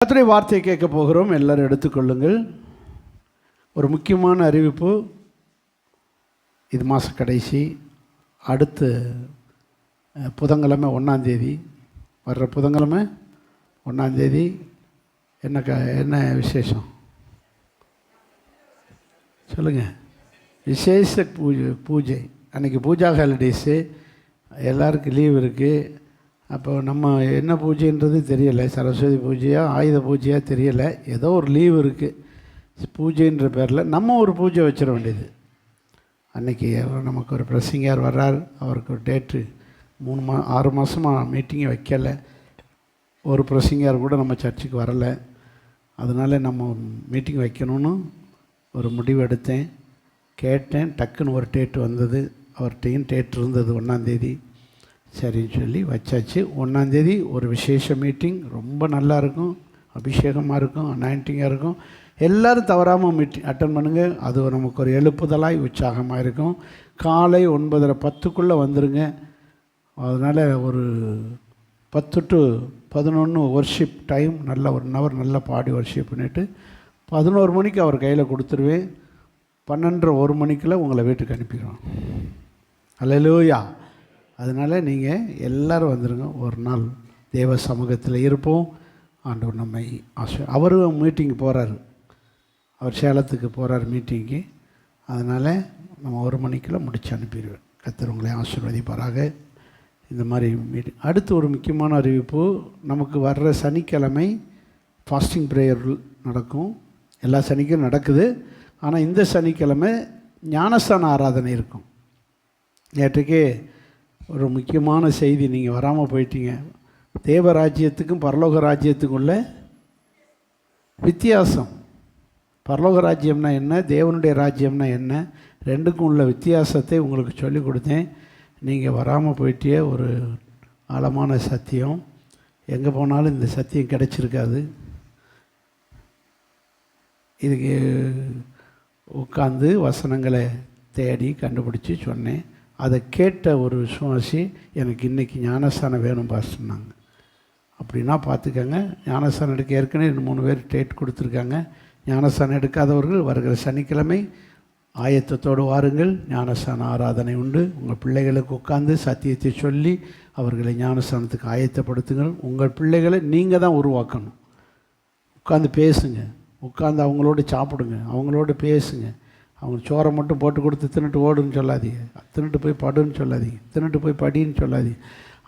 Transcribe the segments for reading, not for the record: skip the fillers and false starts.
கர்த்தருடைய வார்த்தையை கேட்க போகிறோம். எல்லோரும் எடுத்துக்கொள்ளுங்கள். ஒரு முக்கியமான அறிவிப்பு. இது மாத கடைசி, அடுத்த புதன்கிழமை 1ஆம் வர்ற புதன்கிழமை 1ஆம் என்ன விசேஷம் சொல்லுங்கள்? விசேஷ பூஜை. அன்றைக்கி பூஜா ஹாலிடேஸு, எல்லாருக்கும் லீவ் இருக்குது. அப்போ நம்ம என்ன பூஜைன்றது தெரியலை. சரஸ்வதி பூஜையா ஆயுத பூஜையாக தெரியலை. ஏதோ ஒரு லீவ் இருக்குது. பூஜைன்ற பேரில் நம்ம ஒரு பூஜை வச்சிட வேண்டியது. அன்றைக்கி நமக்கு ஒரு பிரசங்கர் வர்றார். அவருக்கு ஒரு டேட்டு 6 மாதமாக மீட்டிங்கை வைக்கலை. ஒரு பிரசங்கர் கூட நம்ம சர்ச்சுக்கு வரலை. அதனால் நம்ம மீட்டிங் வைக்கணும்னு ஒரு முடிவு எடுத்தேன். கேட்டேன். டக்குன்னு ஒரு டேட்டு வந்தது. அவர்கிட்டையும் டேட் இருந்தது 1ஆம். சரின்னு சொல்லி வச்சாச்சு. 1ஆம் ஒரு விசேஷ மீட்டிங். ரொம்ப நல்லா இருக்கும், அபிஷேகமாக இருக்கும், அனாயிண்டிங்காக இருக்கும். எல்லோரும் தவறாமல் மீட்டிங் அட்டன் பண்ணுங்கள். அது நமக்கு ஒரு எழுப்புதலாய் உற்சாகமாக இருக்கும். காலை 9:30 வந்துடுங்க. அதனால் ஒரு 10 to 11 ஒர்ஷிப் டைம். நல்ல 1 hour நல்லா பாடி ஒர்ஷிப் பண்ணிவிட்டு 11 மணிக்கு அவர் கையில் கொடுத்துருவேன். 12:30 மணிக்குள்ளே உங்களை வீட்டுக்கு அனுப்பிடுவோம். அல்லேலூயா. அதனால் நீங்கள் எல்லோரும் வந்துடுங்க. ஒரு நாள் தேவ சமூகத்தில் இருப்போம். ஆண்டவர் நம்மை அவரும் மீட்டிங்கு போகிறாரு. அவர் சேலத்துக்கு போகிறார் மீட்டிங்கு. அதனால் நம்ம 1 மணிக்குள்ளே முடித்து அனுப்பிடுவேன். கர்த்தர் உங்களை ஆசீர்வதிப்பாராக. இந்த மாதிரி மீட்டிங். அடுத்து ஒரு முக்கியமான அறிவிப்பு. நமக்கு வர்ற சனிக்கிழமை ஃபாஸ்டிங் ப்ரேயர் நடக்கும். எல்லா சனிக்கும் நடக்குது. ஆனால் இந்த சனிக்கிழமை ஞானஸ்தான ஆராதனை இருக்கும். நேற்றுக்கே ஒரு முக்கியமான செய்தி, நீங்கள் வராமல் போயிட்டீங்க. தேவ ராஜ்யத்துக்கும் பரலோக ராஜ்யத்துக்கும் உள்ள வித்தியாசம். பரலோக ராஜ்யம்னா என்ன, தேவனுடைய ராஜ்யம்னா என்ன, ரெண்டுக்கும் உள்ள வித்தியாசத்தை உங்களுக்கு சொல்லிக் கொடுத்தேன். நீங்கள் வராமல் போயிட்டே. ஒரு ஆழமான சத்தியம். எங்கே போனாலும் இந்த சத்தியம் கிடைச்சிருக்காது. இதுக்கு உட்காந்து வசனங்களை தேடி கண்டுபிடிச்சி சொன்னேன். அதை கேட்ட ஒரு விசுவாசி எனக்கு இன்றைக்கி ஞானஸ்தானம் வேணும் சொன்னாங்க. அப்படின்னா பார்த்துக்கங்க. ஞானஸ்தானம் எடுக்க ஏற்கனவே 3 பேர் டேட் கொடுத்துருக்காங்க. ஞானஸ்தானம் எடுக்காதவர்கள் வருகிற சனிக்கிழமை ஆயத்தத்தோடு வாருங்கள். ஞானஸ்தான ஆராதனை உண்டு. உங்கள் பிள்ளைகளுக்கு உட்காந்து சத்தியத்தை சொல்லி அவர்களை ஞானஸ்தானத்துக்கு ஆயத்தப்படுத்துங்கள். உங்கள் பிள்ளைகளை நீங்கள் தான் உருவாக்கணும். உட்காந்து பேசுங்க. உட்காந்து அவங்களோட சாப்பிடுங்க, அவங்களோட பேசுங்க. அவங்க சோறை மட்டும் போட்டு கொடுத்து தின்னுட்டு ஓடுன்னு சொல்லாதீங்க, தின்னுட்டு போய் படுன்னு சொல்லாதீங்க, தின்னுட்டு போய் படின்னு சொல்லாதீங்க.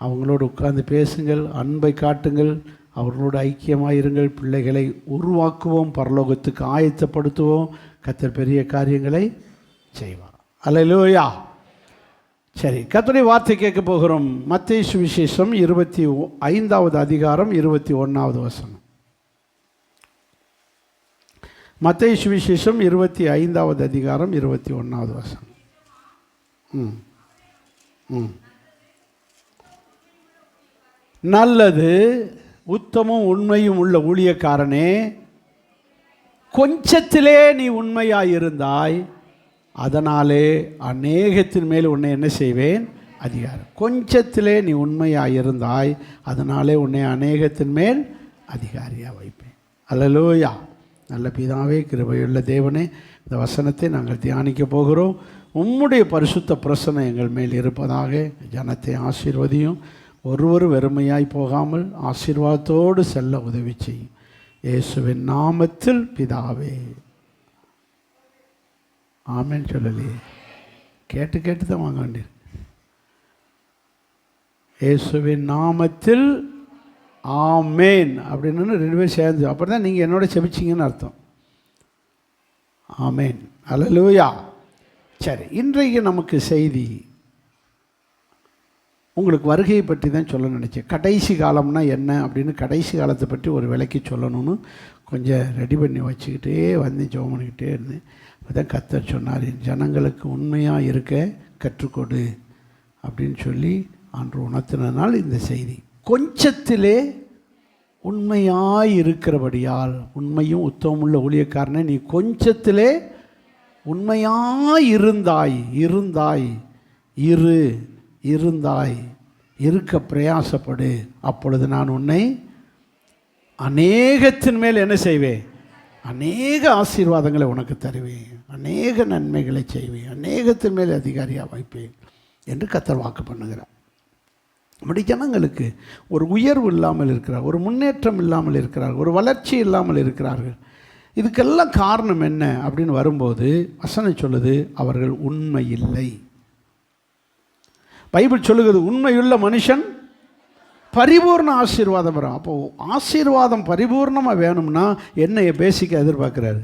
அவங்களோடு உட்கார்ந்து பேசுங்கள், அன்பை காட்டுங்கள், அவர்களோடு ஐக்கியமாக இருங்கள். பிள்ளைகளை உருவாக்குவோம், பரலோகத்துக்கு ஆயத்தப்படுத்துவோம். கர்த்தர் பெரிய காரியங்களை செய்வார். அல்லேலூயா. சரி, கர்த்தருடைய வார்த்தை கேட்க போகிறோம். மத்தேயு சுவிசேஷம் 25வது அதிகாரம் 21வது வசனம். மத்தேயு சுவிசேஷம் 25வது அதிகாரம் 21வது வசனம். நல்லது, உத்தமும் உண்மையும் உள்ள ஊழியக்காரனே, கொஞ்சத்திலே நீ உண்மையாயிருந்தாய், அதனாலே அநேகத்தின் மேல் உன்னை என்ன செய்வேன்? அதிகாரம். கொஞ்சத்திலே நீ உண்மையாயிருந்தாய், அதனாலே உன்னை அநேகத்தின் மேல் அதிகாரியாக வைப்பேன். அல்லேலூயா. நல்ல பிதாவே, கிருபையுள்ள தேவனே, இந்த வசனத்தை நாங்கள் தியானிக்க போகிறோம். உம்முடைய பரிசுத்த பிரசன்னம் எங்கள் மேல் இருப்பதாக. ஜனத்தை ஆசீர்வதியும். ஒருவர் வெறுமையாய் போகாமல் ஆசீர்வாதத்தோடு செல்ல உதவி செய்யும். இயேசுவின் நாமத்தில் பிதாவே, ஆமென். சொல்லலையே, கேட்டு கேட்டு தான் வாங்க வேண்டியது. இயேசுவின் நாமத்தில் ஆமேன் அப்படின்னு 2 பேர் சேர்ந்து, அப்புறம் தான் நீங்கள் என்னோட செபிச்சிங்கன்னு அர்த்தம். ஆமேன். அல்லேலூயா. சரி, இன்றைக்கு நமக்கு செய்தி உங்களுக்கு வருகையை பற்றி தான் சொல்ல நினச்சேன். கடைசி காலம்னா என்ன அப்படின்னு கடைசி காலத்தை பற்றி ஒரு விலைக்கு சொல்லணும்னு கொஞ்சம் ரெடி பண்ணி வச்சுக்கிட்டே வந்து ஜெபம் பண்ணிக்கிட்டே இருந்தேன். அப்போ தான் கர்த்தர் சொன்னார், ஜனங்களுக்கு உண்மையாக இருக்க கற்றுக்கொடு அப்படின்னு சொல்லி ஆண்டவர் உணர்த்தினால் இந்த செய்தி. கொஞ்சத்திலே உண்மையாய் இருக்கிறபடியால், உண்மையும் உத்தமுள்ள ஊழியக்காரனே, நீ கொஞ்சத்திலே உண்மையாய் இருந்தாய் இருக்க பிரயாசப்படு, அப்பொழுது நான் உன்னை அநேகத்தின் மேல் என்ன செய்வேன்? அநேக ஆசீர்வாதங்களை உனக்கு தருவேன், அநேக நன்மைகளை செய்வேன், அநேகத்தின் மேல் அதிகாரியாக வைப்பேன் என்று கர்த்தர் வாக்கு பண்ணுகிறார். அப்படி ஜனங்களுக்கு ஒரு உயர்வு இல்லாமல் இருக்கிறார், ஒரு முன்னேற்றம் இல்லாமல் இருக்கிறார், ஒரு வளர்ச்சி இல்லாமல் இருக்கிறார்கள். இதுக்கெல்லாம் காரணம் என்ன அப்படின்னு வரும்போது வசனம் சொல்லுது, அவர்கள் உண்மை இல்லை. பைபிள் சொல்லுகிறது, உண்மையுள்ள மனுஷன் பரிபூர்ண ஆசீர்வாதம் வரும். அப்போது ஆசீர்வாதம் பரிபூர்ணமாக வேணும்னா என்னையை பேசிக்க எதிர்பார்க்கிறாரு?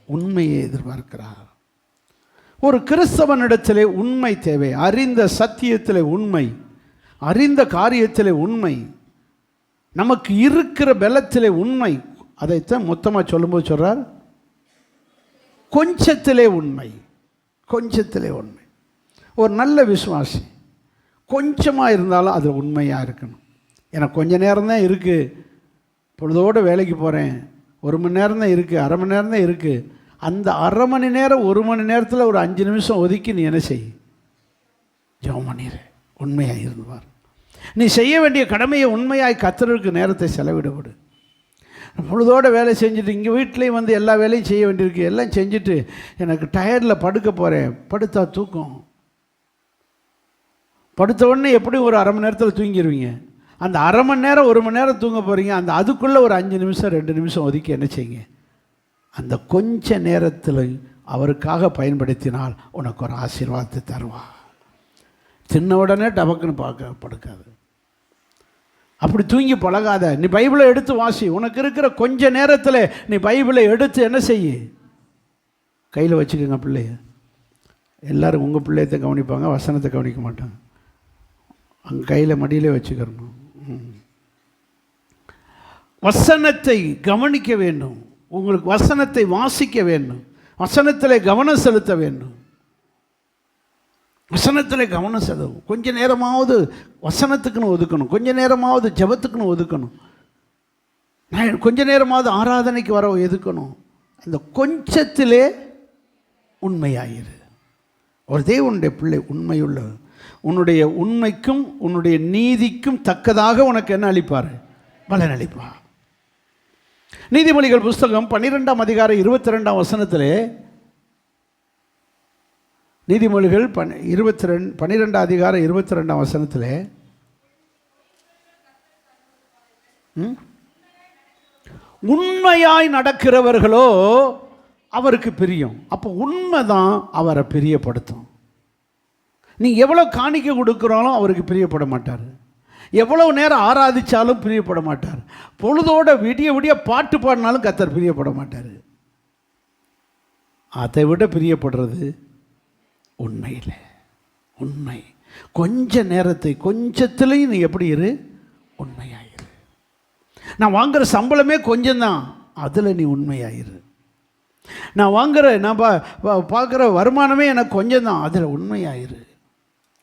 உண்மையை எதிர்பார்க்கிறார். ஒரு கிறிஸ்தவனிடத்திலே உண்மை தேவை. அறிந்த சத்தியத்திலே உண்மை, அறிந்த காரியத்திலே உண்மை, நமக்கு இருக்கிற பலத்திலே உண்மை. அதைத்தான் மொத்தமாக சொல்லும்போது சொல்கிறார், கொஞ்சத்திலே உண்மை, கொஞ்சத்திலே உண்மை. ஒரு நல்ல விசுவாசி கொஞ்சமாக இருந்தாலும் அது உண்மையாக இருக்கணும். எனக்கு கொஞ்ச நேரம் தான் இருக்குது, பொழுதோடு வேலைக்கு போகிறேன், 1 மணி நேரம் தான் இருக்குது, அரை மணி நேரம் தான் இருக்குது, அந்த அரை மணி நேரம் 1 மணி நேரத்தில் ஒரு 5 நிமிஷம் ஒதுக்கி நீ என்ன செய்? ஜெபம் பண்ணிடு. உண்மையாக இருந்துவார். நீ செய்ய வேண்டிய கடமையை உண்மையாய் கர்த்தருக்கு நேரத்தை செலவிட விடு. பொழுதோடு வேலை செஞ்சுட்டு இங்கே வீட்லேயும் வந்து எல்லா வேலையும் செய்ய வேண்டியிருக்கு, எல்லாம் செஞ்சுட்டு எனக்கு டயர்டில் படுக்க போகிறேன். படுத்தா தூக்கம், படுத்த உடனே எப்படி ஒரு அரை மணி நேரத்தில் தூங்கிடுவீங்க. அந்த அரை மணி நேரம் 1 மணி நேரம் தூங்க போகிறீங்க, அந்த அதுக்குள்ளே ஒரு 5 நிமிஷம் 2 நிமிஷம் ஒதுக்கி என்ன செய்யுங்க? அந்த கொஞ்ச நேரத்தில் அவருக்காக பயன்படுத்தினால் உனக்கு ஒரு ஆசீர்வாதத்தை தருவா. சின்ன உடனே டபக்குன்னு படுக்காது, அப்படி தூங்கி பழகாத. நீ பைபிளை எடுத்து வாசி. உனக்கு இருக்கிற கொஞ்ச நேரத்தில் நீ பைபிளை எடுத்து என்ன செய்ய? கையில் வச்சுக்கோங்க. பிள்ளைய எல்லோரும் உங்கள் பிள்ளையத்தை கவனிப்பாங்க, வசனத்தை கவனிக்க மாட்டாங்க. அங்கே கையில் மடியிலே வச்சுக்கிறணும். வசனத்தை கவனிக்க வேண்டும். உங்களுக்கு வசனத்தை வாசிக்க வேண்டும், வசனத்தில் கவனம் செலுத்த வேண்டும். வசனத்தில் கவனம் செலுத்தும். கொஞ்ச நேரமாவது வசனத்துக்குன்னு ஒதுக்கணும், கொஞ்ச நேரமாவது ஜெபத்துக்குன்னு ஒதுக்கணும், நான் கொஞ்ச நேரமாவது ஆராதனைக்கு வர எதுக்கணும். அந்த கொஞ்சத்திலே உண்மையாயிரு. ஒரு தேவனுடைய பிள்ளை உண்மையுள்ள, உன்னுடைய உண்மைக்கும் உன்னுடைய நீதிக்கும் தக்கதாக உனக்கு என்ன அளிப்பார்? பலன் அளிப்பார். நீதிமொழிகள் புஸ்தகம் 12ஆம் அதிகாரம் 22ஆம் வசனத்திலே, நீதிமொழிகள் 12ஆம் அதிகாரம் 22ஆம் வசனத்திலே, உண்மையாய் நடக்கிறவர்களோ அவருக்கு பிரியம். அப்போ உண்மைதான் அவரை பிரியப்படுத்தும். நீ எவ்வளோ காணிக்கை கொடுக்குறாலும் அவருக்கு பிரியப்பட மாட்டார், எவ்வளவு நேரம் ஆராதித்தாலும் பிரியப்பட மாட்டார், பொழுதோட விடிய விடிய பாட்டு பாடினாலும் கர்த்தர் பிரியப்பட மாட்டார். அதை விட பிரியப்படுறது உண்மையில் உண்மை. கொஞ்ச நேரத்தை கொஞ்சத்துலேயும் நீ எப்படி இரு? உண்மையாயிரு. நான் வாங்குகிற சம்பளமே கொஞ்சம்தான், அதில் நீ உண்மையாயிரு. நான் வாங்குகிற நான் பார்க்குற வருமானமே எனக்கு கொஞ்சம்தான், அதில் உண்மையாயிரு.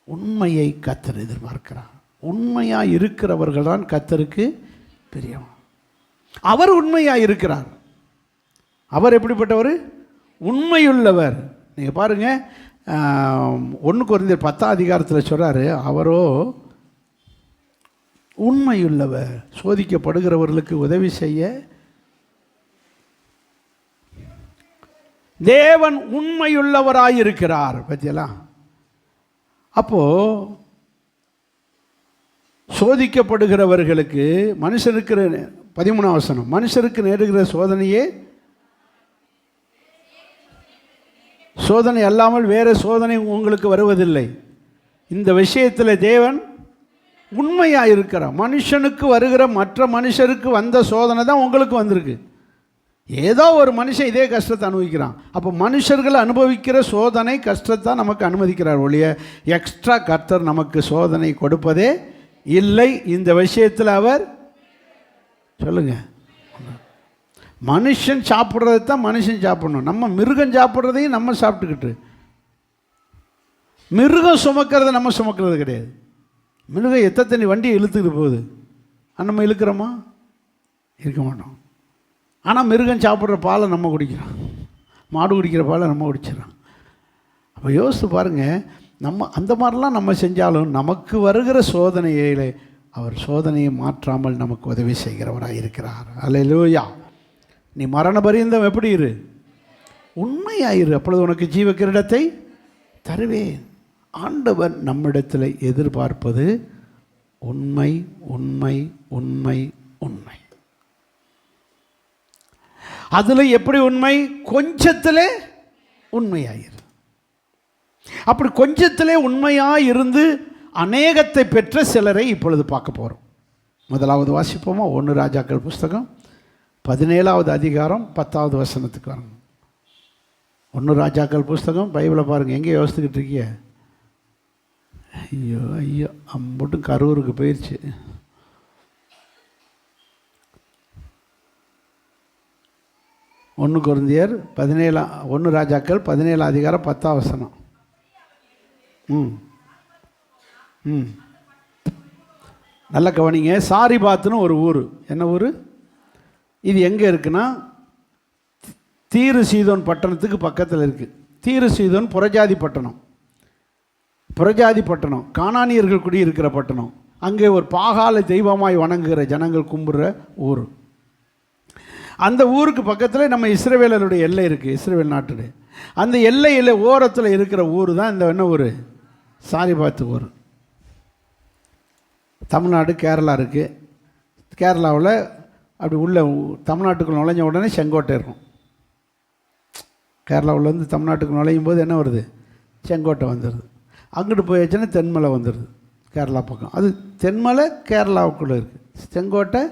உண்மையை கர்த்தர் எதிர்பார்க்கிறார். உண்மையாக இருக்கிறவர்கள் தான் கர்த்தருக்கு பிரியம். அவர் உண்மையாக இருக்கிறார். அவர் எப்படிப்பட்டவர்? உண்மையுள்ளவர். நீங்கள் பாருங்கள், 1 கொரிந்தியர் 10ஆம் அதிகாரத்தில் சொல்கிறாரு, அவரோ உண்மையுள்ளவர், சோதிக்கப்படுகிறவர்களுக்கு உதவி செய்ய தேவன் உண்மையுள்ளவராயிருக்கிறார். பற்றியெல்லாம் அப்போது சோதிக்கப்படுகிறவர்களுக்கு மனுஷனுக்கு 13ஆம் வசனம், மனுஷருக்கு நேருகிற சோதனையே சோதனை அல்லாமல் வேறு சோதனை உங்களுக்கு வருவதில்லை. இந்த விஷயத்தில் தேவன் உண்மையாக இருக்கிறார். மனுஷனுக்கு வருகிற மற்ற மனுஷருக்கு வந்த சோதனை தான் உங்களுக்கு வந்திருக்கு. ஏதோ ஒரு மனுஷன் இதே கஷ்டத்தை அனுபவிக்கிறான். அப்போ மனுஷர்கள் அனுபவிக்கிற சோதனை கஷ்டத்தை நமக்கு அனுமதிக்கிறார் ஒழிய எக்ஸ்ட்ரா கர்த்தர் நமக்கு சோதனை கொடுப்பதே இல்லை. இந்த விஷயத்தில் அவர் சொல்லுங்க, மனுஷன் சாப்பிட்றது தான் மனுஷன் சாப்பிடணும். நம்ம மிருகம் சாப்பிட்றதையும் நம்ம சாப்பிட்டுக்கிட்டு, மிருகம் சுமக்கிறத நம்ம சுமக்கிறது கிடையாது. மிருகம் எத்த தண்ணி வண்டியை இழுத்துக்கிட்டு போகுது, நம்ம இழுக்கிறோமா? இருக்க மாட்டோம். ஆனால் மிருகம் சாப்பிட்ற பாலை நம்ம குடிக்கிறோம், மாடு குடிக்கிற பாலை நம்ம குடிச்சிடறோம். அப்போ யோசித்து பாருங்கள், நம்ம அந்த மாதிரிலாம் நம்ம செஞ்சாலும் நமக்கு வருகிற சோதனையில் அவர் சோதனையை மாற்றாமல் நமக்கு உதவி செய்கிறவராக இருக்கிறார். அல்லேலூயா. நீ மரண பரியந்தம் எப்படி இரு? உண்மையாயிரு, அப்பொழுது உனக்கு ஜீவ கிரீடத்தை தருவேன். ஆண்டவர் நம்மிடத்தில் எதிர்பார்ப்பது உண்மை, உண்மை, உண்மை, உண்மை. அதில் எப்படி உண்மை? கொஞ்சத்திலே உண்மையாயிரு. அப்படி கொஞ்சத்திலே உண்மையாக இருந்து அநேகத்தை பெற்ற சிலரை இப்பொழுது பார்க்க போகிறோம். முதலாவது வாசிப்போமா? 1 ராஜாக்கள் புஸ்தகம் 17வது அதிகாரம் 10வது வசனத்துக்கு வரணும். 1 ராஜாக்கள் புஸ்தகம் பைபிளை பாருங்கள். எங்கே யோசித்துக்கிட்டு இருக்கீங்க? ஐயோ ஐயோ, அம்பட்டும் கரூருக்கு போயிடுச்சு. 1 கொரிந்தியர் 1 ராஜாக்கள் 17 அதிகாரம் 10வது வசனம். நல்ல கவனிங்க. சாரிபாத்துன்னு ஒரு ஊர். என்ன ஊர் இது? எங்கே இருக்குன்னா தீரு சீதோன் பட்டணத்துக்கு பக்கத்தில் இருக்குது. தீரு சீதோன் புறஜாதி பட்டணம். புறஜாதி பட்டணம், கானானியர்கள் குடியிருக்கிற பட்டணம். அங்கே ஒரு பாகால தெய்வமாய் வணங்குகிற ஜனங்கள் கும்பிட்ற ஊர். அந்த ஊருக்கு பக்கத்தில் நம்ம இஸ்ரவேலருடைய எல்லை இருக்குது, இஸ்ரவேல் நாட்டுடைய. அந்த எல்லையில் ஓரத்தில் இருக்கிற ஊர் தான் இந்த என்ன ஊர்? சாரிபாத்து ஊர். தமிழ்நாடு, கேரளா இருக்குது. கேரளாவில் அப்படி உள்ள தமிழ்நாட்டுக்குள்ள நுழைஞ்ச உடனே செங்கோட்டை இருக்கும். கேரளாவிலேருந்து தமிழ்நாட்டுக்கு நுழையும் போது என்ன வருது? செங்கோட்டை வந்துடுது. அங்கிட்டு போயாச்சுன்னா தென்மலை வந்துடுது, கேரளா பக்கம். அது தென்மலை கேரளாவுக்குள்ளே இருக்குது, செங்கோட்டை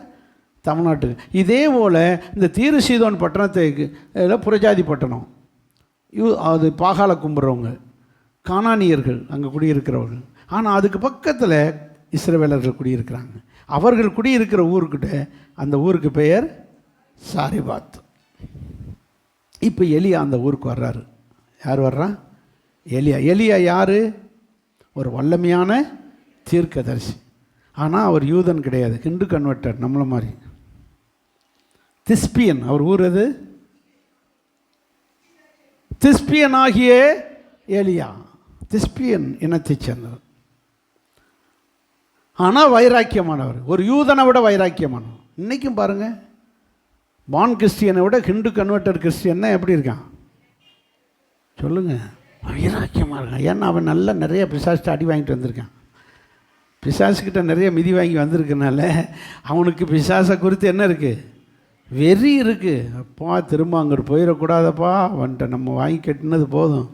தமிழ்நாட்டுக்கு. இதே போல் இந்த தீரு சீதோன் பட்டணத்துக்கு புறஜாதி பட்டணம். அது பாகால கும்பிட்றவங்க, கானானியர்கள் அங்கே குடியிருக்கிறவர்கள். ஆனால் அதுக்கு பக்கத்தில் இஸ்ரவேலர்கள் குடியிருக்கிறாங்க. அவர்கள் குடியிருக்கிற ஊருக்கிட்ட அந்த ஊருக்கு பெயர் சாரிபாத். இப்போ எலியா அந்த ஊருக்கு வர்றாரு. யார் வர்றா? எலியா. எலியா யார்? ஒரு வல்லமையான தீர்க்கதரிசி. ஆனால் அவர் யூதன் கிடையாது, ஹிந்து கன்வெர்ட்டர், நம்மளை மாதிரி. திஸ்பியன் அவர் ஊர். எது? திஸ்பியன் ஆகிய எலியா திஸ்பியன் இனத்தை சேர்ந்தவர். ஆனால் வைராக்கியமானவர், ஒரு யூதனை விட வைராக்கியமானவர். இன்றைக்கும் பாருங்கள், பான் கிறிஸ்டியனை விட ஹிந்து கன்வெர்ட்டர் கிறிஸ்டியன்னா எப்படி இருக்கான் சொல்லுங்கள்? வைராக்கியமாக இருக்கான். ஏன்னா அவன் நல்லா நிறைய பிசாசிட்ட அடி வாங்கிட்டு வந்திருக்கான். பிசாசுக்கிட்ட நிறைய மிதி வாங்கி வந்திருக்கனால அவனுக்கு பிசாசை குறித்து என்ன இருக்குது? வெறி இருக்குது. அப்பா திரும்ப அங்கிட்டு போயிடக்கூடாதப்பா, அவன்கிட்ட நம்ம வாங்கி கட்டினது போதும்.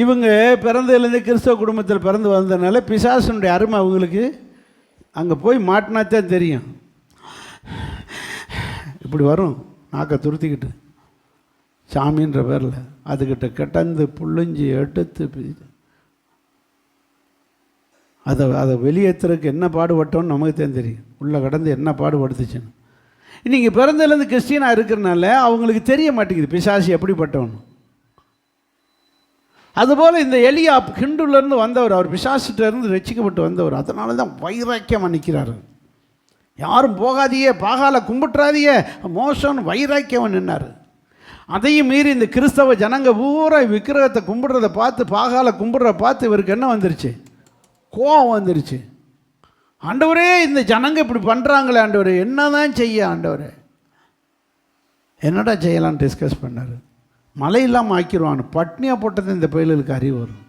இவங்க பிறந்ததுலேருந்து கிறிஸ்தவ குடும்பத்தில் பிறந்து வந்ததுனால பிசாசனுடைய அருமை அவங்களுக்கு அங்கே போய் மாட்டினாத்தான் தெரியும். இப்படி வரும் நாக்கை துருத்திக்கிட்டு சாமின்ற பேரில் அதுக்கிட்ட கிடந்து புழிஞ்சி எடுத்து அதை வெளியேற்றுறதுக்கு என்ன பாடுபட்டோன்னு நமக்கு தான் தெரியும். உள்ளே கடந்து என்ன பாடுபடுத்துச்சுன்னு. இன்றைக்கி பிறந்ததுலேருந்து கிறிஸ்டியனாக இருக்கிறனால அவங்களுக்கு தெரிய மாட்டேங்குது பிசாசு எப்படிப்பட்டவன். அதுபோல் இந்த எலியா ஹிந்துலேருந்து வந்தவர், அவர் பிசாசிட்டிருந்து ரட்சிக்கப்பட்டு வந்தவர். அதனால தான் வைராக்கியமாக நிற்கிறாரு. யாரும் போகாதீங்க, பாகால கும்பிட்றாதீங்க, மோசம்னு வைராக்கியவன் நின்னார். அதையும் மீறி இந்த கிறிஸ்தவ ஜனங்க பூரா விக்கிரகத்தை கும்பிட்றதை பார்த்து, பாகால கும்பிட்றத பார்த்து இவருக்கு என்ன வந்துருச்சு? கோவம் வந்துருச்சு. ஆண்டவரே, இந்த ஜனங்க இப்படி பண்ணுறாங்களே ஆண்டவரே, என்ன தான் செய்ய ஆண்டவரே, என்னடா செய்யலான்னு டிஸ்கஸ் பண்ணார். மழை இல்லாமல் ஆக்கிடுவான்னு பட்னியாக போட்டது இந்த பயிலுக்கு அறிவு வரும்.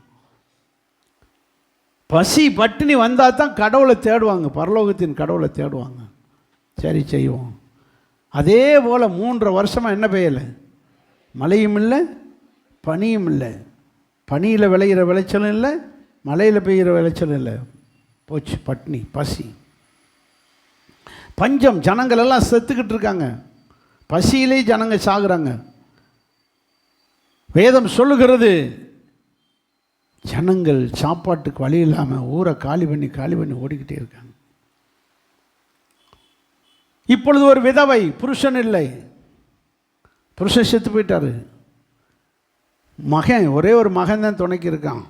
பசி பட்டினி வந்தால் தான் கடவுளை தேடுவாங்க, பரலோகத்தின் கடவுளை தேடுவாங்க. சரி செய்வோம். அதே போல் 3.5 வருஷமாக என்ன பெய்யலை? மழையும் இல்லை, பனியும் இல்லை. பனியில் விளையிற விளைச்சலும் இல்லை, மழையில் பெய்கிற விளைச்சலும் இல்லை. போச்சு பட்னி, பசி, பஞ்சம். ஜனங்கள் எல்லாம் செத்துக்கிட்டு இருக்காங்க, பசியிலே ஜனங்க சாகுறாங்க. வேதம் சொல்லுகிறது, ஜனங்கள் சாப்பாட்டுக்கு வழி இல்லாமல் ஊரை காலி பண்ணி ஓடிக்கிட்டே இருக்காங்க. இப்பொழுது ஒரு விதவை, புருஷன் இல்லை, புருஷன் செத்து போயிட்டாரு. மகன், ஒரே ஒரு மகன் தான் துணைக்கு இருக்கான்.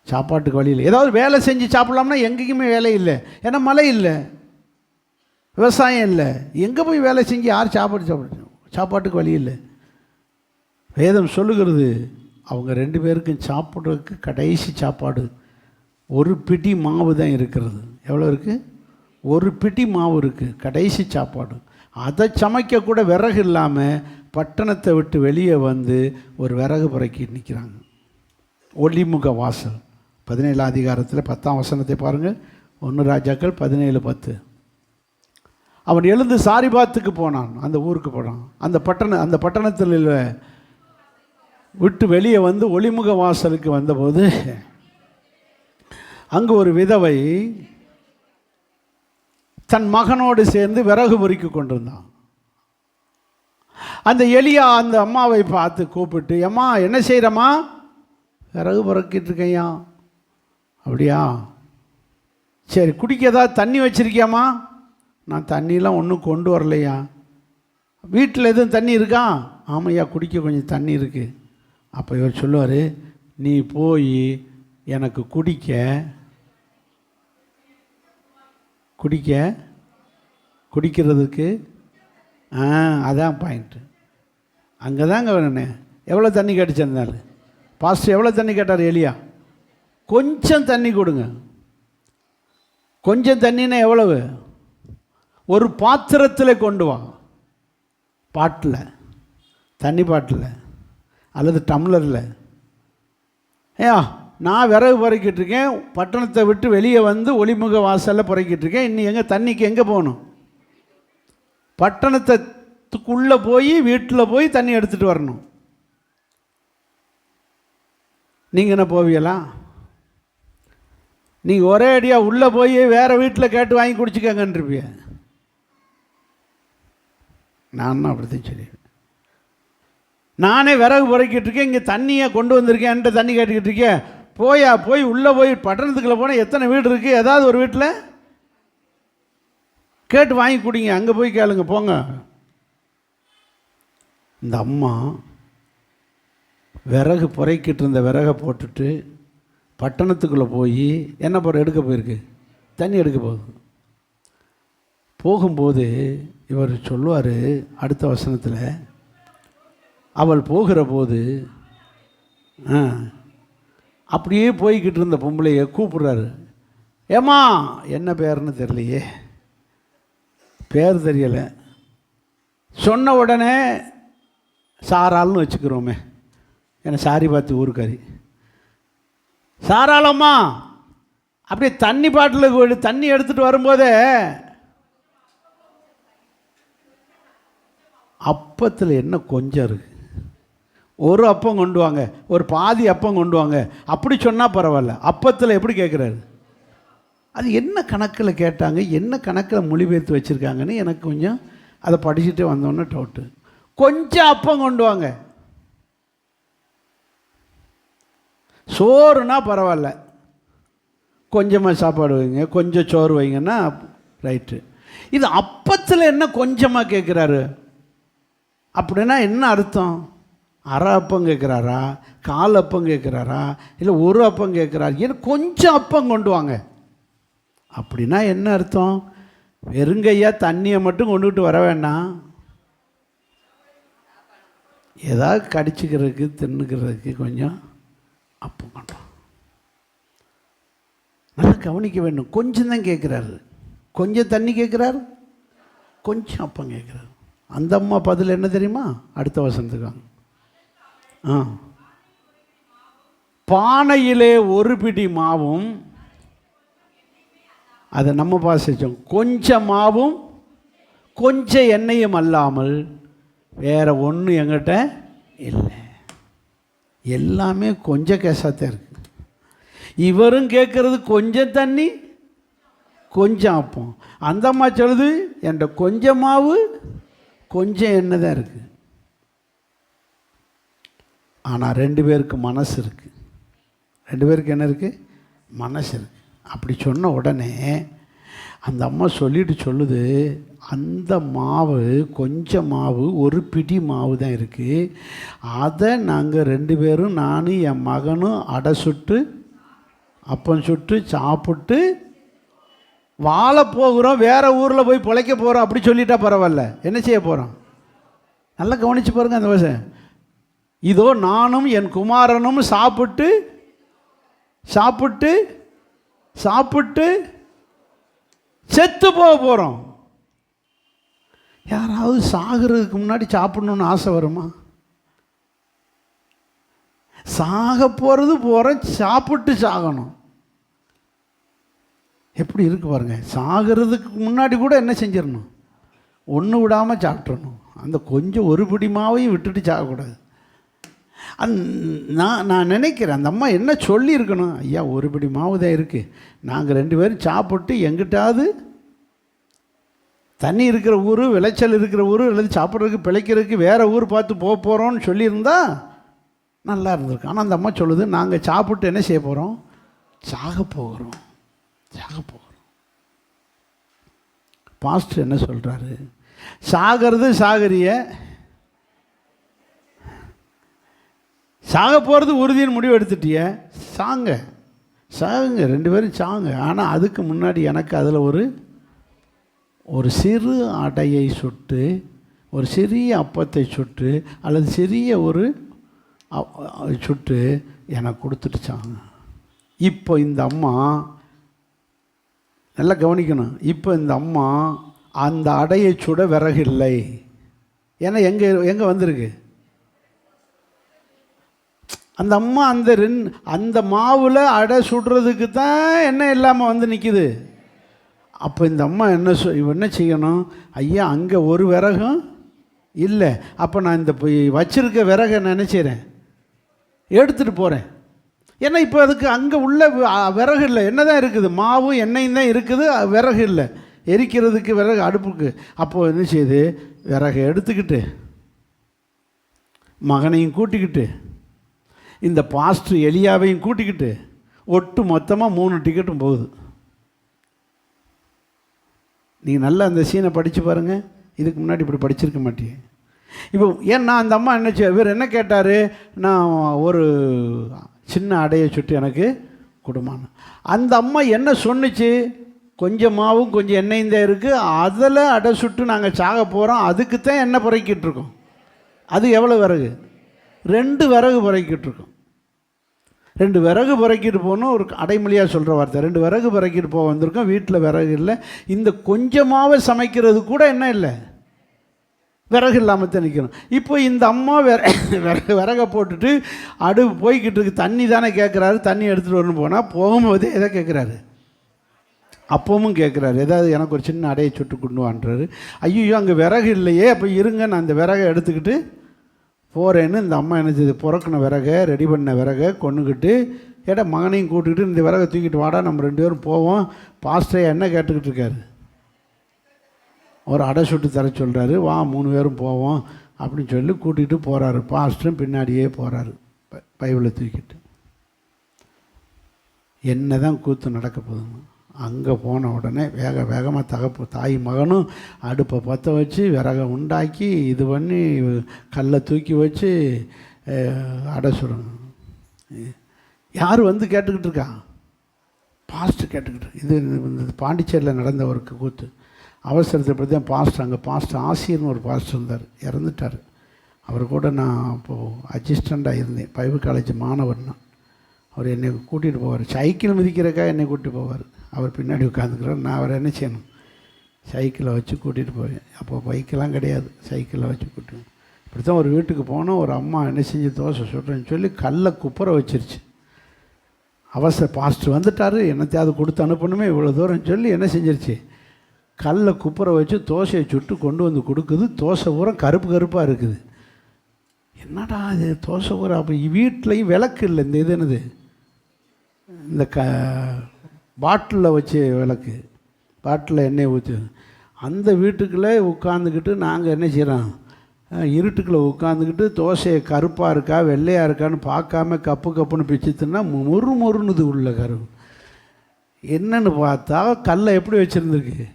சாப்பாட்டுக்கு வழி இல்லை. ஏதாவது வேலை செஞ்சு சாப்பிட்லாம்னா எங்கேயுமே வேலை இல்லை. ஏன்னா மழை இல்லை, விவசாயம் இல்லை. எங்கே போய் வேலை செஞ்சு யார் சாப்பாட்டுக்கு வழி இல்லை. வேதம் சொல்லுகிறது, அவங்க 2 பேருக்கும் சாப்பிட்றதுக்கு கடைசி சாப்பாடு ஒரு பிடி மாவு தான் இருக்கிறது. எவ்வளோ இருக்குது? ஒரு பிடி மாவு இருக்குது, கடைசி சாப்பாடு. அதை சமைக்கக்கூட விறகு இல்லாமல் பட்டணத்தை விட்டு வெளியே வந்து ஒரு விறகு புறக்கி நிற்கிறாங்க. ஒளிமுக வாசல் 17 அதிகாரத்தில் 10ஆம் வசனத்தை பாருங்கள். 1 ராஜாக்கள் 17:10. அவன் எழுந்து சாரிபாத்துக்கு போனான், அந்த ஊருக்கு போனான். அந்த பட்டணத்தில் விட்டு வெளியே வந்து ஒளிமுக வாசலுக்கு வந்தபோது அங்கு ஒரு விதவை தன் மகனோடு சேர்ந்து விறகு பொறுக்கி கொண்டிருந்தான். அந்த எலியா அந்த அம்மாவை பார்த்து கூப்பிட்டு, அம்மா என்ன செய்கிறம்மா? விறகு பொறுக்கிட்டு இருக்கையா. அப்படியா, சரி, குடிக்க ஏதாவது தண்ணி வச்சுருக்கியாம்மா? நான் தண்ணியெலாம் ஒன்றும் கொண்டு வரலையா. வீட்டில் எதுவும் தண்ணி இருக்கா? ஆமையா, குடிக்க கொஞ்சம் தண்ணி இருக்குது. அப்போ இவர் சொல்லுவார், நீ போய் எனக்கு குடிக்கிறதுக்கு அதான் பாயிண்ட்டு. அங்கே தாங்க வேணும். எவ்வளோ தண்ணி கேட்டுச்சிருந்தாரு பாஸ்டர்? எவ்வளோ தண்ணி கேட்டார் எலியா? கொஞ்சம் தண்ணி கொடுங்க. கொஞ்சம் தண்ணின்னா எவ்வளவு? ஒரு பாத்திரத்தில் கொண்டு வா, பாட்டில், தண்ணி பாட்டில் அல்லது டம்ளரில். ஏயா, நான் விறகு புறக்கிட்டு இருக்கேன், பட்டணத்தை விட்டு வெளியே வந்து ஒளிமுக வாசலில் புறக்கிட்டு இருக்கேன். இன்னும் எங்கே தண்ணிக்கு எங்கே போகணும்? பட்டணத்துக்குள்ளே போய் வீட்டில் போய் தண்ணி எடுத்துகிட்டு வரணும். நீங்கள் என்ன போவீங்களா? நீங்கள் ஒரே அடியாக உள்ளே போய் வேறு வீட்டில் கேட்டு வாங்கி குடிச்சிக்கங்கன்றிருப்பிய. நான் அப்படித்தான் சொல்லுவேன். நானே விறகு புறக்கிட்டு இருக்கேன், இங்கே தண்ணியை கொண்டு வந்திருக்கேன், என்கிட்ட தண்ணி கேட்டுக்கிட்டு இருக்கேன். போய் உள்ளே போய் பட்டணத்துக்குள்ளே போனால் எத்தனை வீடு இருக்குது? ஏதாவது ஒரு வீட்டில் கேட்டு வாங்கி குடிங்க, அங்கே போய் கேளுங்க, போங்க. இந்த அம்மா விறகு புறக்கிட்டு இருந்த விறகை போட்டுட்டு பட்டணத்துக்குள்ளே போய் என்ன பொருள் எடுக்க போயிருக்கு? தண்ணி எடுக்க போகும்போது இவர் சொல்லுவார் அடுத்த வசனத்தில், அவள் போகிற போது அப்படியே போய்கிட்டு இருந்த பொம்பளையை கூப்பிட்றாரு. ஏம்மா, என்ன பேர்னு தெரியலையே, பேர் தெரியலை. சொன்ன உடனே சாராள்னு வச்சுக்கிறோமே, ஏன்னா சாரிபாத்து ஊருக்காரி. சாராளம்மா, அப்படியே தண்ணி பாட்டில் தண்ணி எடுத்துகிட்டு வரும்போதே அப்பத்தில் என்ன கொஞ்சம் இருக்குது, ஒரு அப்பம் கொண்டு வாங்க, ஒரு பாதி அப்பம் கொண்டு வாங்க, அப்படி சொன்னால் பரவாயில்ல. அப்பத்தில் எப்படி கேட்குறாரு? அது என்ன கணக்கில் கேட்டாங்க, என்ன கணக்கில் மொழிபெயர்த்து வச்சுருக்காங்கன்னு எனக்கு கொஞ்சம் அதை படிச்சுட்டே வந்தோன்னே டவுட்டு. கொஞ்சம் அப்பம் கொண்டு வாங்க. சோறுனா பரவாயில்ல, கொஞ்சமாக சாப்பாடு வைங்க, கொஞ்சம் சோறு வைங்கன்னா ரைட்டு. இது அப்பத்தில் என்ன கொஞ்சமாக கேட்குறாரு அப்படின்னா என்ன அர்த்தம்? அரை அப்பம் கேட்குறாரா, கால் அப்பம் கேட்குறாரா, இல்லை ஒரு அப்பம் கேட்குறாரு? ஏன்னா கொஞ்சம் அப்பம் கொண்டு வாங்க அப்படின்னா என்ன அர்த்தம்? வெறுங்கையாக தண்ணியை மட்டும் கொண்டுகிட்டு வர வேண்டாம், ஏதாவது கடிச்சிக்கிறதுக்கு தின்னுக்கிறதுக்கு கொஞ்சம் அப்பம் பண்ணுறோம். நல்லா கவனிக்க வேண்டும். கொஞ்சம் தான் கேட்குறாரு, கொஞ்சம் தண்ணி கேட்குறாரு, கொஞ்சம் அப்பம் கேட்குறாரு. அந்த அம்மா பதில் என்ன தெரியுமா? அடுத்த வசனத்துக்காங்க. பானையிலே ஒரு பிடி மாவும், அதை நம்ம பாசிச்சோம், கொஞ்சம் மாவும் கொஞ்சம் எண்ணெயும் அல்லாமல் வேற ஒன்றும் எங்கிட்ட இல்லை. எல்லாமே கொஞ்சம் கேசாத்தான் இருக்கு. இவரும் கேட்குறது கொஞ்சம் தண்ணி கொஞ்சம் அப்பம். அந்த அம்மா சொல்லுது என்கிட்ட கொஞ்சம் மாவு கொஞ்சம் எண்ணெய் தான் இருக்குது. ஆனால் 2 பேருக்கு மனசு இருக்குது. 2 பேருக்கு என்ன இருக்குது? மனசு இருக்குது. அப்படி சொன்ன உடனே அந்த அம்மா சொல்லுது, அந்த மாவு கொஞ்சம் மாவு, ஒரு பிடி மாவு தான் இருக்குது, அதை நாங்கள் 2 பேரும், நானும் என் மகனும் அடை சுட்டு அப்பம் சுட்டு சாப்பிட்டு வாழ போகிறோம், வேறு ஊரில் போய் பிழைக்க போகிறோம் அப்படி சொல்லிட்டா பரவாயில்ல. என்ன செய்ய போகிறோம்? நல்லா கவனித்து பாருங்கள் அந்த வசனம். இதோ நானும் என் குமாரனும் சாப்பிட்டு சாப்பிட்டு சாப்பிட்டு செத்து போக போகிறோம். யாராவது சாகிறதுக்கு முன்னாடி சாப்பிடணுன்னு ஆசை வருமா? சாக போகிறது போகிறோம், சாப்பிட்டு சாகணும். எப்படி இருக்கு பாருங்க. சாகிறதுக்கு முன்னாடி கூட என்ன செஞ்சிடணும்? ஒன்று விடாமல் சாப்பிட்றணும். அந்த கொஞ்சம் ஒரு பிடி மாவையும் விட்டுட்டு சாகக்கூடாது. நான் நினைக்கிறேன் அந்த அம்மா என்ன சொல்லியிருக்கணும், ஐயா ஒரு பிடி மாவு தான் இருக்குது, நாங்கள் 2 பேரும் சாப்பிட்டு எங்கிட்டாவது தண்ணி இருக்கிற ஊர், விளைச்சல் இருக்கிற ஊர், அல்லது சாப்பிட்றதுக்கு பிழைக்கிறதுக்கு வேறு ஊர் பார்த்து போக போகிறோன்னு சொல்லியிருந்தா நல்லா இருந்திருக்கு. ஆனால் அந்த அம்மா சொல்லுது, நாங்கள் சாப்பிட்டு என்ன செய்ய போகிறோம்? சாக போகிறோம். பாஸ்டர் என்ன சொல்கிறாரு? சாகிறது சாகரிய, சாக போகிறது உறுதியின் முடிவு எடுத்துட்டிய, சாகுங்க 2 பேரும் சாங்க. ஆனால் அதுக்கு முன்னாடி எனக்கு அதில் ஒரு சிறு அடையை சுட்டு, ஒரு சிறிய அப்பத்தை சுட்டு, அல்லது சிறிய ஒரு சுட்டு எனக்கு கொடுத்துட்டுச்சாங்க. இப்போ இந்த அம்மா நல்லா கவனிக்கணும். இப்போ இந்த அம்மா அந்த அடையை சுட விறகு இல்லை. ஏன்னா எங்கே வந்திருக்கு அந்த அம்மா? அந்த மாவில் அடை சுடுறதுக்கு தான் என்ன இல்லாமல் வந்து நிற்கிது. அப்போ இந்த அம்மா என்ன செய்யணும்? ஐயா அங்கே ஒரு விறகும் இல்லை, அப்போ நான் இந்த வச்சிருக்க விறகை நினச்சிறேன் எடுத்துகிட்டு போகிறேன். ஏன்னா இப்போ அதுக்கு அங்கே உள்ள விறகு இல்லை, என்ன தான் இருக்குது? மாவும் எண்ணெயும் தான் இருக்குது, விறகு இல்லை எரிக்கிறதுக்கு, விறகு அடுப்புக்கு. அப்போது என்ன செய்யுது? விறகை எடுத்துக்கிட்டு மகனையும் கூட்டிக்கிட்டு இந்த பாஸ்டர் எலியாவையும் கூட்டிக்கிட்டு ஒட்டு மொத்தமாக 3 டிக்கெட்டும் போகுது. நீங்கள் நல்லா அந்த சீனை படித்து பாருங்கள். இதுக்கு முன்னாடி இப்படி படிச்சிருக்க மாட்டீங்க. இப்போ ஏன்னா அந்த அம்மா என்ன இவர் என்ன கேட்டார்? நான் ஒரு சின்ன அடையை சுட்டு எனக்கு கொடுமான்னு. அந்த அம்மா என்ன சொன்னிச்சு? கொஞ்சம் மாவும் கொஞ்சம் எண்ணெயும் தான் இருக்குது, அதில் அடை சுட்டு நாங்கள் சாக போகிறோம், அதுக்கு தான் எண்ணெய் புரைக்கிட்டு இருக்கோம். அது எவ்வளோ விறகு? 2 விறகு புரைக்கிட்டு இருக்கோம். 2 விறகு புரைக்கிட்டு போகணும். ஒரு அடைமொழியாக சொல்கிற வார்த்தை. 2 விறகு புரைக்கிட்டு போக வந்திருக்கோம், வீட்டில் விறகு இல்லை. இந்த கொஞ்சமாகவே சமைக்கிறது கூட என்ன இல்லை, விறகு இல்லாமல் தான் நிற்கணும். இப்போ இந்த அம்மா விறகை போட்டுட்டு அடுப்பு போய்கிட்டு இருக்கு. தண்ணி தானே கேட்குறாரு, தண்ணி எடுத்துகிட்டு வரணும். போனால் போகும்போதே எதை கேட்குறாரு? அப்பவும் கேட்குறாரு, ஏதாவது எனக்கு ஒரு சின்ன அடையை சுட்டு கொண்டு வான்றாரு. ஐயோ அங்கே விறகு இல்லையே, அப்போ இருங்க நான் அந்த விறகை எடுத்துக்கிட்டு போகிறேன்னு இந்த அம்மா என்ன செய்யுது? புறக்கின விறகை, ரெடி பண்ண விறகை கொண்டுக்கிட்டு, ஏடா மகனையும் கூட்டுக்கிட்டு இந்த விறகை தூக்கிட்டு வாடா, நம்ம 2 பேரும் போவோம். பாஸ்டரை என்ன கேட்டுக்கிட்டு இருக்காரு? ஒரு அடை சுட்டு தர சொல்கிறாரு. வா 3 பேரும் போவோம் அப்படின்னு சொல்லி கூட்டிகிட்டு போகிறாரு. பாஸ்டரும் பின்னாடியே போகிறாரு பைபிளை தூக்கிட்டு. என்ன தான் கூத்து நடக்க போகுதுங்க. அங்கே போன உடனே வேகமாக தாய் மகனும் அடுப்பை பற்ற வச்சு விறகை உண்டாக்கி இது பண்ணி கல்லை தூக்கி வச்சு அடை சுடணும். யார் வந்து கேட்டுக்கிட்டு இருக்கா? பாஸ்டர் கேட்டுக்கிட்டு. இது பாண்டிச்சேரியில் நடந்த ஒரு கூத்து. அவசரத்தை பற்றி தான் பாஸ்டர் ஆசிரியர்னு ஒரு பாஸ்டர் இருந்தார், இறந்துட்டார். அவர் கூட நான் அப்போது அசிஸ்டண்ட்டாக இருந்தேன். பைபிள் காலேஜ் மாணவர் நான். அவர் என்னை கூட்டிகிட்டு போவார். சைக்கிள் மிதிக்கிறக்காக என்னை கூட்டிகிட்டு போவார். அவர் பின்னாடி உட்காந்துக்கிறார். நான் அவரை என்ன செய்யணும்? சைக்கிளை வச்சு கூட்டிகிட்டு போவேன். அப்போ பைக்கெல்லாம் கிடையாது, சைக்கிளை வச்சு கூட்டுவேன். இப்படி தான் ஒரு வீட்டுக்கு போனோம். ஒரு அம்மா என்ன செஞ்சு தோசை சுடுறேன்னு சொல்லி கல்லை குப்புற வச்சிருச்சு. பாஸ்டர் வந்துட்டார், என்னத்தையாவது கொடுத்து அனுப்பணுமே, இவ்வளோ தூரம் சொல்லி என்ன செஞ்சிருச்சு? கல்லை குப்புற வச்சு தோசையை சுட்டு கொண்டு வந்து கொடுக்குது. தோசை ஊரம் கருப்பாக இருக்குது. என்னடா இது தோசை ஊரம்? அப்போ வீட்லேயும் விளக்கு இல்லை. இந்த இது என்னது, இந்த பாட்டிலில் வச்சு விளக்கு, பாட்டிலில் எண்ணெய் ஊற்றி அந்த வீட்டுக்குள்ளே உட்காந்துக்கிட்டு நாங்கள் என்ன செய்கிறோம்? இருட்டுக்குள்ளே உட்காந்துக்கிட்டு தோசையை கருப்பாக இருக்கா வெள்ளையாக இருக்கான்னு பார்க்காம கப்புன்னு பிச்சுத்துன்னா மொறுனுது உள்ள கருப்பு. என்னன்னு பார்த்தா கல்லை எப்படி வச்சுருந்துருக்கு?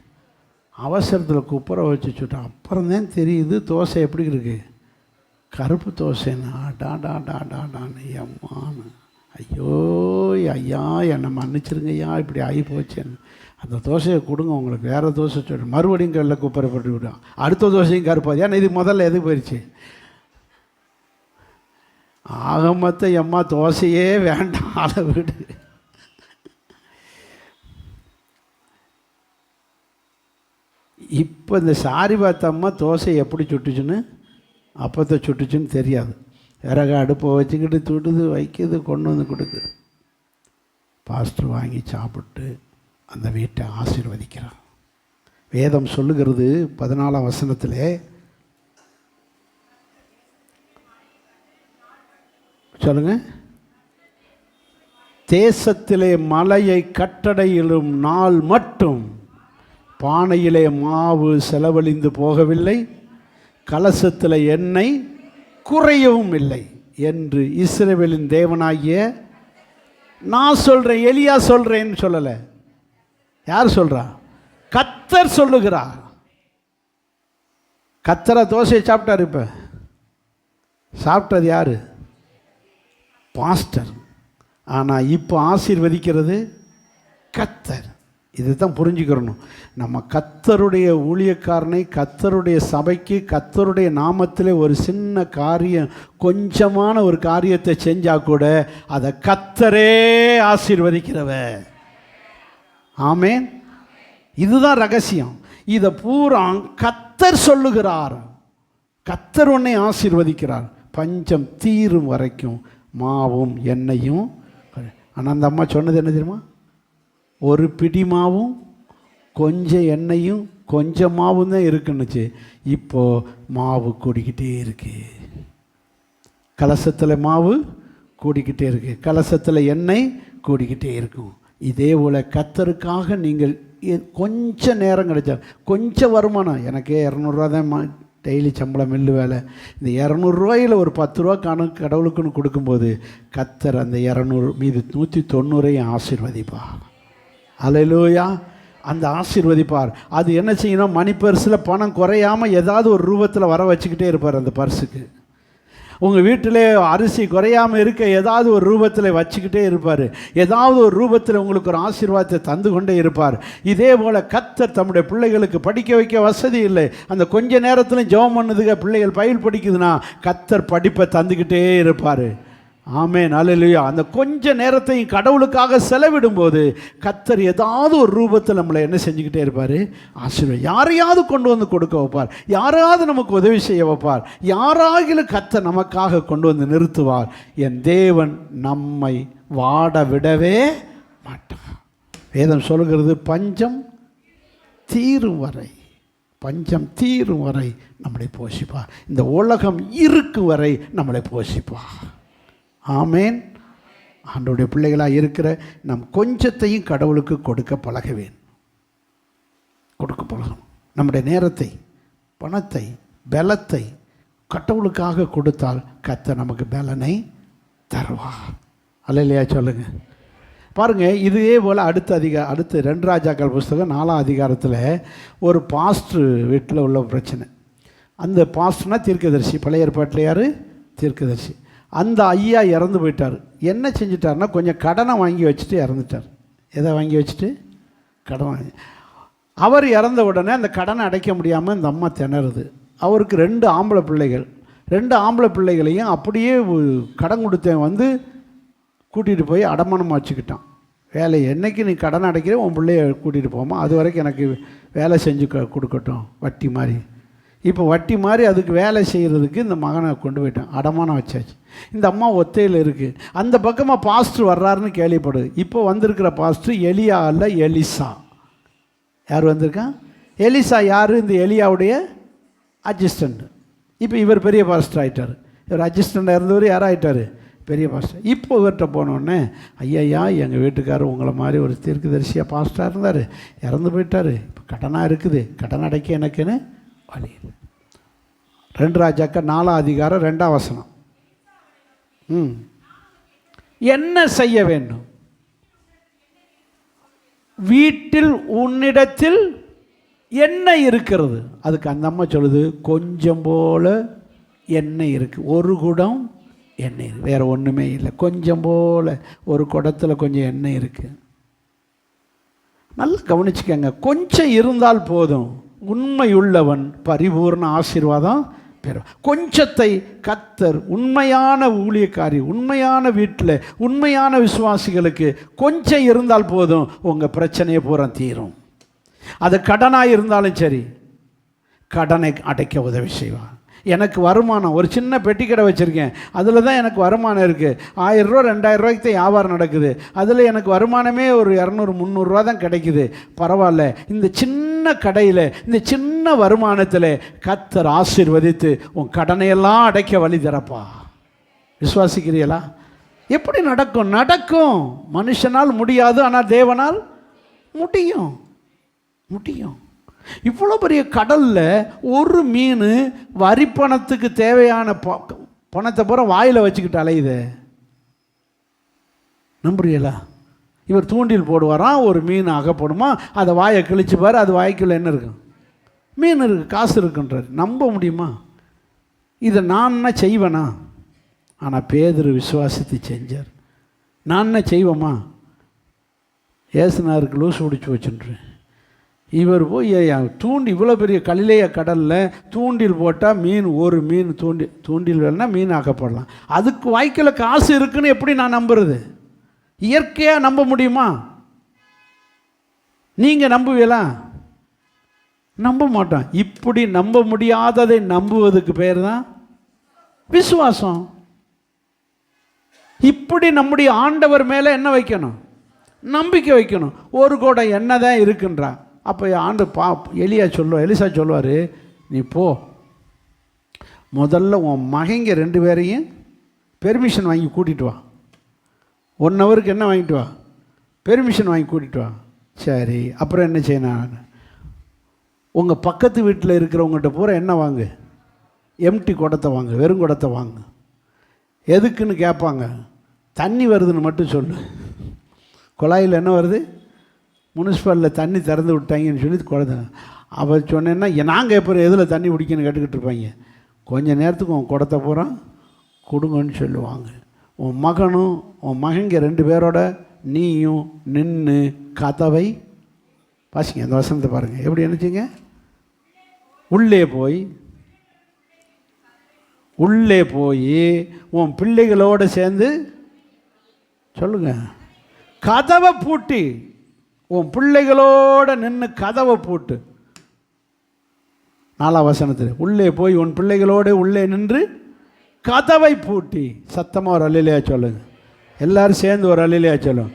அவசரத்தில் குப்புற வச்சு சுட்டோம். அப்புறம்தான் தெரியுது தோசை எப்படி இருக்குது, கருப்பு தோசைன்னா. டாடான்னு அம்மான்னு, ஐயோ ஐயா என்னை மன்னிச்சிருங்க ஐயா, இப்படி ஆகி போச்சேன்னு. அந்த தோசையை கொடுங்க, உங்களுக்கு வேறு தோசை சொல்லு. மறுபடியும் கல்லில் குப்பரப்பட்டு விடும். அடுத்த தோசையும் கருப்பாது. ஏன்னா இது முதல்ல எது போயிடுச்சு? ஆக மொத்தம் எம்மா தோசையே வேண்டாம், ஆளை விடு. இப்போ இந்த சாரிபாத்தம்மா தோசை எப்படி சுட்டுச்சுன்னு அப்பத்தை சுட்டுச்சுன்னு தெரியாது. விறகு அடுப்பை வச்சுக்கிட்டு சுடுது, வைக்கிது, கொண்டு வந்து கொடுக்குது. பாஸ்டர் வாங்கி சாப்பிட்டு அந்த வீட்டை ஆசீர்வதிக்கிறார். வேதம் சொல்லுகிறது 14ஆம் வசனத்தில், சொல்லுங்க, தேசத்திலே மலையை கட்டடையிலும் நாள் மட்டும் பானையிலே மாவு செலவழிந்து போகவில்லை, கலசத்தில் எண்ணெய் குறையவும் இல்லை என்று இஸ்ரவேலின் தேவனாகிய நான் சொல்கிறேன். எலியா சொல்கிறேன்னு சொல்லலை. யார் சொல்கிறா? கர்த்தர் சொல்லுகிறார். கர்த்தரை தோசையை சாப்பிட்டார். இப்போ சாப்பிட்டது யார்? பாஸ்டர். ஆனால் இப்போ ஆசீர்வதிக்கிறது கர்த்தர். இதுதான் புரிஞ்சுக்கிறணும். நம்ம கர்த்தருடைய ஊழியக்காரனை, கர்த்தருடைய சபைக்கு, கர்த்தருடைய நாமத்தில் ஒரு சின்ன காரியம், கொஞ்சமான ஒரு காரியத்தை செஞ்சால் கூட அதை கர்த்தரே ஆசீர்வதிக்கிறவ. ஆமென். இதுதான் ரகசியம். இதை பூரா கர்த்தர் சொல்லுகிறார். கர்த்தர் உன்னை ஆசீர்வதிக்கிறார். பஞ்சம் தீரும் வரைக்கும் மாவும் எண்ணெயும். ஆனால் அந்த அம்மா சொன்னது என்ன தெரியுமா? ஒரு பிடி மாவும் கொஞ்சம் எண்ணெயும் கொஞ்சம் மாவும் தான் இருக்குன்னுச்சு. இப்போது மாவு கூடிக்கிட்டே இருக்கு. கலசத்தில் மாவு கூடிக்கிட்டே இருக்கு, கலசத்தில் எண்ணெய் கூடிக்கிட்டே இருக்கும். இதே போல் கர்த்தருக்காக நீங்கள் கொஞ்சம் நேரம் கிடைச்சா, கொஞ்சம் வருமானம், எனக்கே 200 தான் டெய்லி சம்பளம், மில்லு வேலை, இந்த 200 ரூபாயில் ஒரு 10 ரூபா கடவுளுக்குன்னு கொடுக்கும்போது கர்த்தர் அந்த 200 மீது 190 ஆசீர்வதிப்பா. அல்லேலூயா. அந்த ஆசீர்வதிப்பார். அது என்ன செய்யணும்? மணி பர்ஸில் பணம் குறையாமல் ஏதாவது ஒரு ரூபத்தில் வர வச்சுக்கிட்டே இருப்பார். அந்த பர்ஸுக்கு உங்கள் வீட்டிலே அரிசி குறையாமல் இருக்க ஏதாவது ஒரு ரூபத்தில் வச்சுக்கிட்டே இருப்பார். ஏதாவது ஒரு ரூபத்தில் உங்களுக்கு ஒரு ஆசீர்வாதத்தை தந்து கொண்டே இருப்பார். இதே போல் கர்த்தர் தம்முடைய பிள்ளைகளுக்கு படிக்க வைக்க வசதி இல்லை, அந்த கொஞ்ச நேரத்தில் ஜெபம் பண்ணுதுங்க, பிள்ளைகள் பைல் படிக்குதுன்னா கர்த்தர் படிப்பை தந்துக்கிட்டே இருப்பார். ஆமென். அல்லேலூயா. அந்த கொஞ்ச நேரத்தையும் கடவுளுக்காக செலவிடும்போது கர்த்தர் ஏதாவது ஒரு ரூபத்தில் நம்மளை என்ன செஞ்சுக்கிட்டே இருப்பார்? ஆசீர்வாதம். யாரையாவது கொண்டு வந்து கொடுக்க வைப்பார், யாராவது நமக்கு உதவி செய்ய வைப்பார், யாராகிலும் கர்த்தர் நமக்காக கொண்டு வந்து நிறுத்துவார். என் தேவன் நம்மை வாட விடவே மாட்டார். வேதம் சொல்கிறது, பஞ்சம் தீரும் வரை, பஞ்சம் தீரும் வரை நம்மளை போஷிப்பார். இந்த உலகம் இருக்கும் வரை நம்மளை போஷிப்பார். ஆமேன். ஆண்டவருடைய பிள்ளைகளாக இருக்கிற நம் கொஞ்சத்தையும் கடவுளுக்கு கொடுக்க பழக வேண்டும். கொடுக்க பழகணும். நம்முடைய நேரத்தை, பணத்தை, பலத்தை கடவுளுக்காக கொடுத்தால் கர்த்தர் நமக்கு பலனை தருவார். அல்லேலூயா சொல்லுங்க. பாருங்கள், இதே போல் அடுத்த 2 ராஜாக்கள் புஸ்தகம் 4ஆம் அதிகாரத்தில் ஒரு பாஸ்டர் வீட்டில் உள்ள பிரச்சனை. அந்த பாஸ்டர்னா தீர்க்கதரிசி. பழைய ஏற்பாட்டில் யார்? தீர்க்கதரிசி. அந்த ஐயா இறந்து போயிட்டார். என்ன செஞ்சிட்டார்னா, கொஞ்சம் கடனை வாங்கி வச்சுட்டு இறந்துட்டார். எதை வாங்கி வச்சுட்டு? கடன் வாங்கி. அவர் இறந்த உடனே அந்த கடனை அடைக்க முடியாமல் இந்த அம்மா திணறுது. அவருக்கு 2 ஆம்பளை பிள்ளைகள். 2 ஆம்பளை பிள்ளைகளையும் அப்படியே கடன் கொடுத்தேன் வந்து கூட்டிகிட்டு போய் அடமானமாக வச்சுக்கிட்டான். வேலை என்னைக்கு நீ கடன் அடைக்கிற உன் பிள்ளைய கூட்டிகிட்டு போமா, அது வரைக்கும் எனக்கு வேலை செஞ்சு கொடுக்கட்டும், வட்டி மாதிரி. இப்போ வட்டி மாதிரி அதுக்கு வேலை செய்கிறதுக்கு இந்த மகனை கொண்டு போயிட்டான், அடமானம் வச்சாச்சு. இந்த அம்மா ஒத்தையில் இருக்குது. அந்த பக்கமாக பாஸ்டர் வர்றாருன்னு கேள்விப்படுது. இப்போ வந்திருக்கிற பாஸ்டர் எலியா அல்ல, எலிசா. யார் வந்திருக்கான்? எலிசா. யார்? இந்த எலியாவுடைய அசிஸ்டண்ட். இப்போ இவர் பெரிய பாஸ்டர் ஆகிட்டார். இவர் அசிஸ்டண்டாக இருந்தவர் யாராகிட்டார்? பெரிய பாஸ்டர். இப்போ இவர்கிட்ட போனோடனே, ஐயா எங்கள் வீட்டுக்காரர் உங்களை மாதிரி ஒரு தீர்க்கதரிசியாக பாஸ்டராக இருந்தார், இறந்து போயிட்டார், இப்போ கடனாக இருக்குது, கடன் அடைக்க எனக்குன்னு வழி. 2 ராஜாக்கள் 4ஆம் அதிகாரம் 2ஆம் வசனம். என்ன செய்ய வேண்டும்? வீட்டில் உன்னிடத்தில் எண்ணெய் இருக்கிறது. அதுக்கு அந்த அம்மா சொல்லுது, கொஞ்சம் போல எண்ணெய் இருக்குது, ஒரு குடம் எண்ணெய், வேறு ஒன்றுமே இல்லை, கொஞ்சம் போல் ஒரு குடத்தில் கொஞ்சம் எண்ணெய் இருக்குது. நல்லா கவனிச்சுக்கங்க. கொஞ்சம் இருந்தால் போதும், உண்மையுள்ளவன் பரிபூர்ண ஆசீர்வாதம் பெறும். கொஞ்சத்தை கர்த்தர் உண்மையான ஊழியக்காரி, உண்மையான வீட்டில் உண்மையான விசுவாசிகளுக்கு கொஞ்சம் இருந்தால் போதும், உங்கள் பிரச்சனையை பூரா தீரும். அது கடனாக இருந்தாலும் சரி, கடனை அடைக்க உதவி செய்வார். எனக்கு வருமானம், ஒரு சின்ன பெட்டி கடை வச்சுருக்கேன், அதில் தான் எனக்கு வருமானம் இருக்குது. 1000 ரூபா 2000 ரூபாய்க்கு தான் வியாபாரம் நடக்குது. அதில் எனக்கு வருமானமே ஒரு 200 300 ரூபா தான் கிடைக்குது. பரவாயில்ல, இந்த சின்ன கடையில், இந்த சின்ன வருமானத்தில் கர்த்தர் ஆசீர்வதித்து உன் கடனையெல்லாம் அடைக்க வழி தரப்பா. விசுவாசிக்கிறீங்களா? எப்படி நடக்கும்? நடக்கும். மனுஷனால் முடியாது, ஆனால் தேவனால் முடியும். முடியும். இவ்வளோ பெரிய கடலில் ஒரு மீன் வரி பணத்துக்கு தேவையான பணத்தை பூரா வாயில் வச்சுக்கிட்டு அலையுது. நம்புறீங்களா? இவர் தூண்டில் போடுவாராம், ஒரு மீன் அகப்படுமா, அதை வாயை கிழிச்சு பாரு, அது வாய்க்குள்ள என்ன இருக்கும்? மீன் இருக்குது, காசு இருக்குன்றார். நம்ப முடியுமா? இதை நான் செய்வேனா? ஆனால் பேதுரு விசுவாசித்து செஞ்சார். நான் என்ன செய்வோமா? ஏசுனாருக்கு லூசு பிடிச்சி வச்சுன்றேன். இவர் போய் தூண்டி, இவ்வளோ பெரிய கலிலேய கடலில் தூண்டில் போட்டால் மீன், ஒரு மீன் தூண்டில் வேலைனா மீன் ஆக்கப்படலாம். அதுக்கு வாய்க்கில் காசு இருக்குன்னு எப்படி நான் நம்புறது? இயற்கையாக நம்ப முடியுமா? நீங்கள் நம்புவீங்களா? நம்ப மாட்டோம். இப்படி நம்ப முடியாததை நம்புவதுக்கு பேர் தான் விசுவாசம். இப்படி நம்முடைய ஆண்டவர் மேலே என்ன வைக்கணும்? நம்பிக்கை வைக்கணும். ஒரு கூட என்ன தான் இருக்குன்றா. அப்போ ஆண்டு எலிசா சொல்லுவார், நீ போ, முதல்ல உன் மகங்க 2 பேரையும் பெர்மிஷன் வாங்கி கூட்டிகிட்டு வா. 1 ஹவருக்கு என்ன வாங்கிட்டு வா? பெர்மிஷன் வாங்கி கூட்டிகிட்டு வா. சரி, அப்புறம் என்ன செய்யணும்? உங்கள் பக்கத்து வீட்டில் இருக்கிறவங்ககிட்ட பூரா என்ன வாங்கு? எம்டி குடத்தை வாங்கு, வெறும் குடத்தை வாங்கு. எதுக்குன்னு கேட்பாங்க. தண்ணி வருதுன்னு மட்டும் சொல்லு. குழாயில் என்ன வருது? முனிசிபாலில் தண்ணி திறந்து விட்டாங்கன்னு சொல்லி குழந்தை. அவர் சொன்னேன்னா நாங்கள் எப்போ எதில் தண்ணி பிடிக்கன்னு கேட்டுக்கிட்டு இருப்பாங்க. கொஞ்சம் நேரத்துக்கு உன் குடத்தை பூரா கொடுங்கன்னு சொல்லுவாங்க. உன் மகனும் உன் மகங்க 2 பேரோட நீயும் நின்று கதவை வாசிங்க. அந்த வசனத்தை பாருங்கள். எப்படி நினச்சிங்க? உள்ளே போய் உன் பிள்ளைகளோடு சேர்ந்து சொல்லுங்க, கதவை பூட்டி, உன் பிள்ளைகளோட நின்று கதவை பூட்டு. 4ஆம் வசனத்தில் உள்ளே போய் உன் பிள்ளைகளோடு உள்ளே நின்று கதவை பூட்டி. சத்தமாக ஒரு அல்லேலூயா சொல்லுங்க. எல்லாரும் சேர்ந்து ஒரு அல்லேலூயா சொல்லுங்க.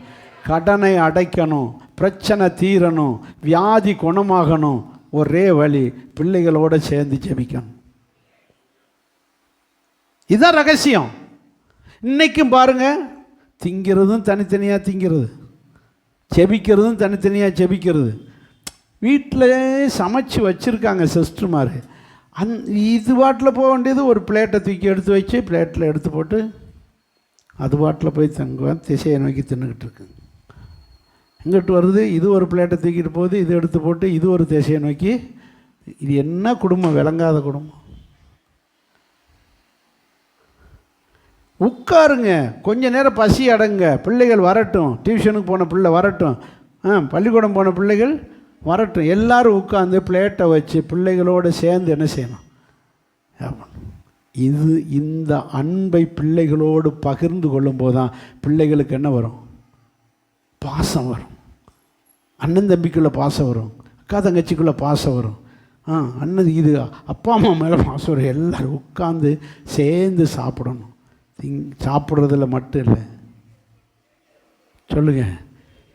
கடனை அடைக்கணும், பிரச்சனை தீரணும், வியாதி குணமாகணும். ஒரே வழி, பிள்ளைகளோடு சேர்ந்து ஜெபிக்கணும். இதுதான் ரகசியம். இன்னைக்கும் பாருங்க, திங்கிறதும் தனித்தனியாக திங்கிறது, செபிக்கிறதும் தனித்தனியாக செபிக்கிறது. வீட்டில் சமைச்சு வச்சுருக்காங்க சிஸ்டர்மார். இது பாட்டில் போக வேண்டியது ஒரு பிளேட்டை தூக்கி எடுத்து வச்சு பிளேட்டில் எடுத்து போட்டு அது பாட்டில் போய் தங்குவேன், திசையை நோக்கி தின்னுக்கிட்டு இருக்கு. இங்கிட்டு வருது, இது ஒரு பிளேட்டை தூக்கிட்டு போகுது, இது எடுத்து போட்டு இது ஒரு திசையை நோக்கி. இது என்ன குடும்பம்? விளங்காத குடும்பம். உட்காருங்க, கொஞ்ச நேரம் பசி அடங்க, பிள்ளைகள் வரட்டும், டியூஷனுக்கு போன பிள்ளை வரட்டும், பள்ளிக்கூடம் போன பிள்ளைகள் வரட்டும், எல்லோரும் உட்காந்து பிளேட்டை வச்சு பிள்ளைகளோடு சேர்ந்து என்ன செய்யணும்? இந்த அன்பை பிள்ளைகளோடு பகிர்ந்து கொள்ளும்போது தான் பிள்ளைகளுக்கு என்ன வரும்? பாசம் வரும். அண்ணன் தம்பிக்குள்ளே பாசம் வரும், அக்கா தங்கச்சிக்குள்ளே பாசம் வரும். அண்ணன் இது அப்பா அம்மா மேலே பாசம் வரும். எல்லோரும் உட்காந்து சேர்ந்து சாப்பிடணும். சாப்பிட்றதுல மட்டும் இல்லை, சொல்லுங்கள்,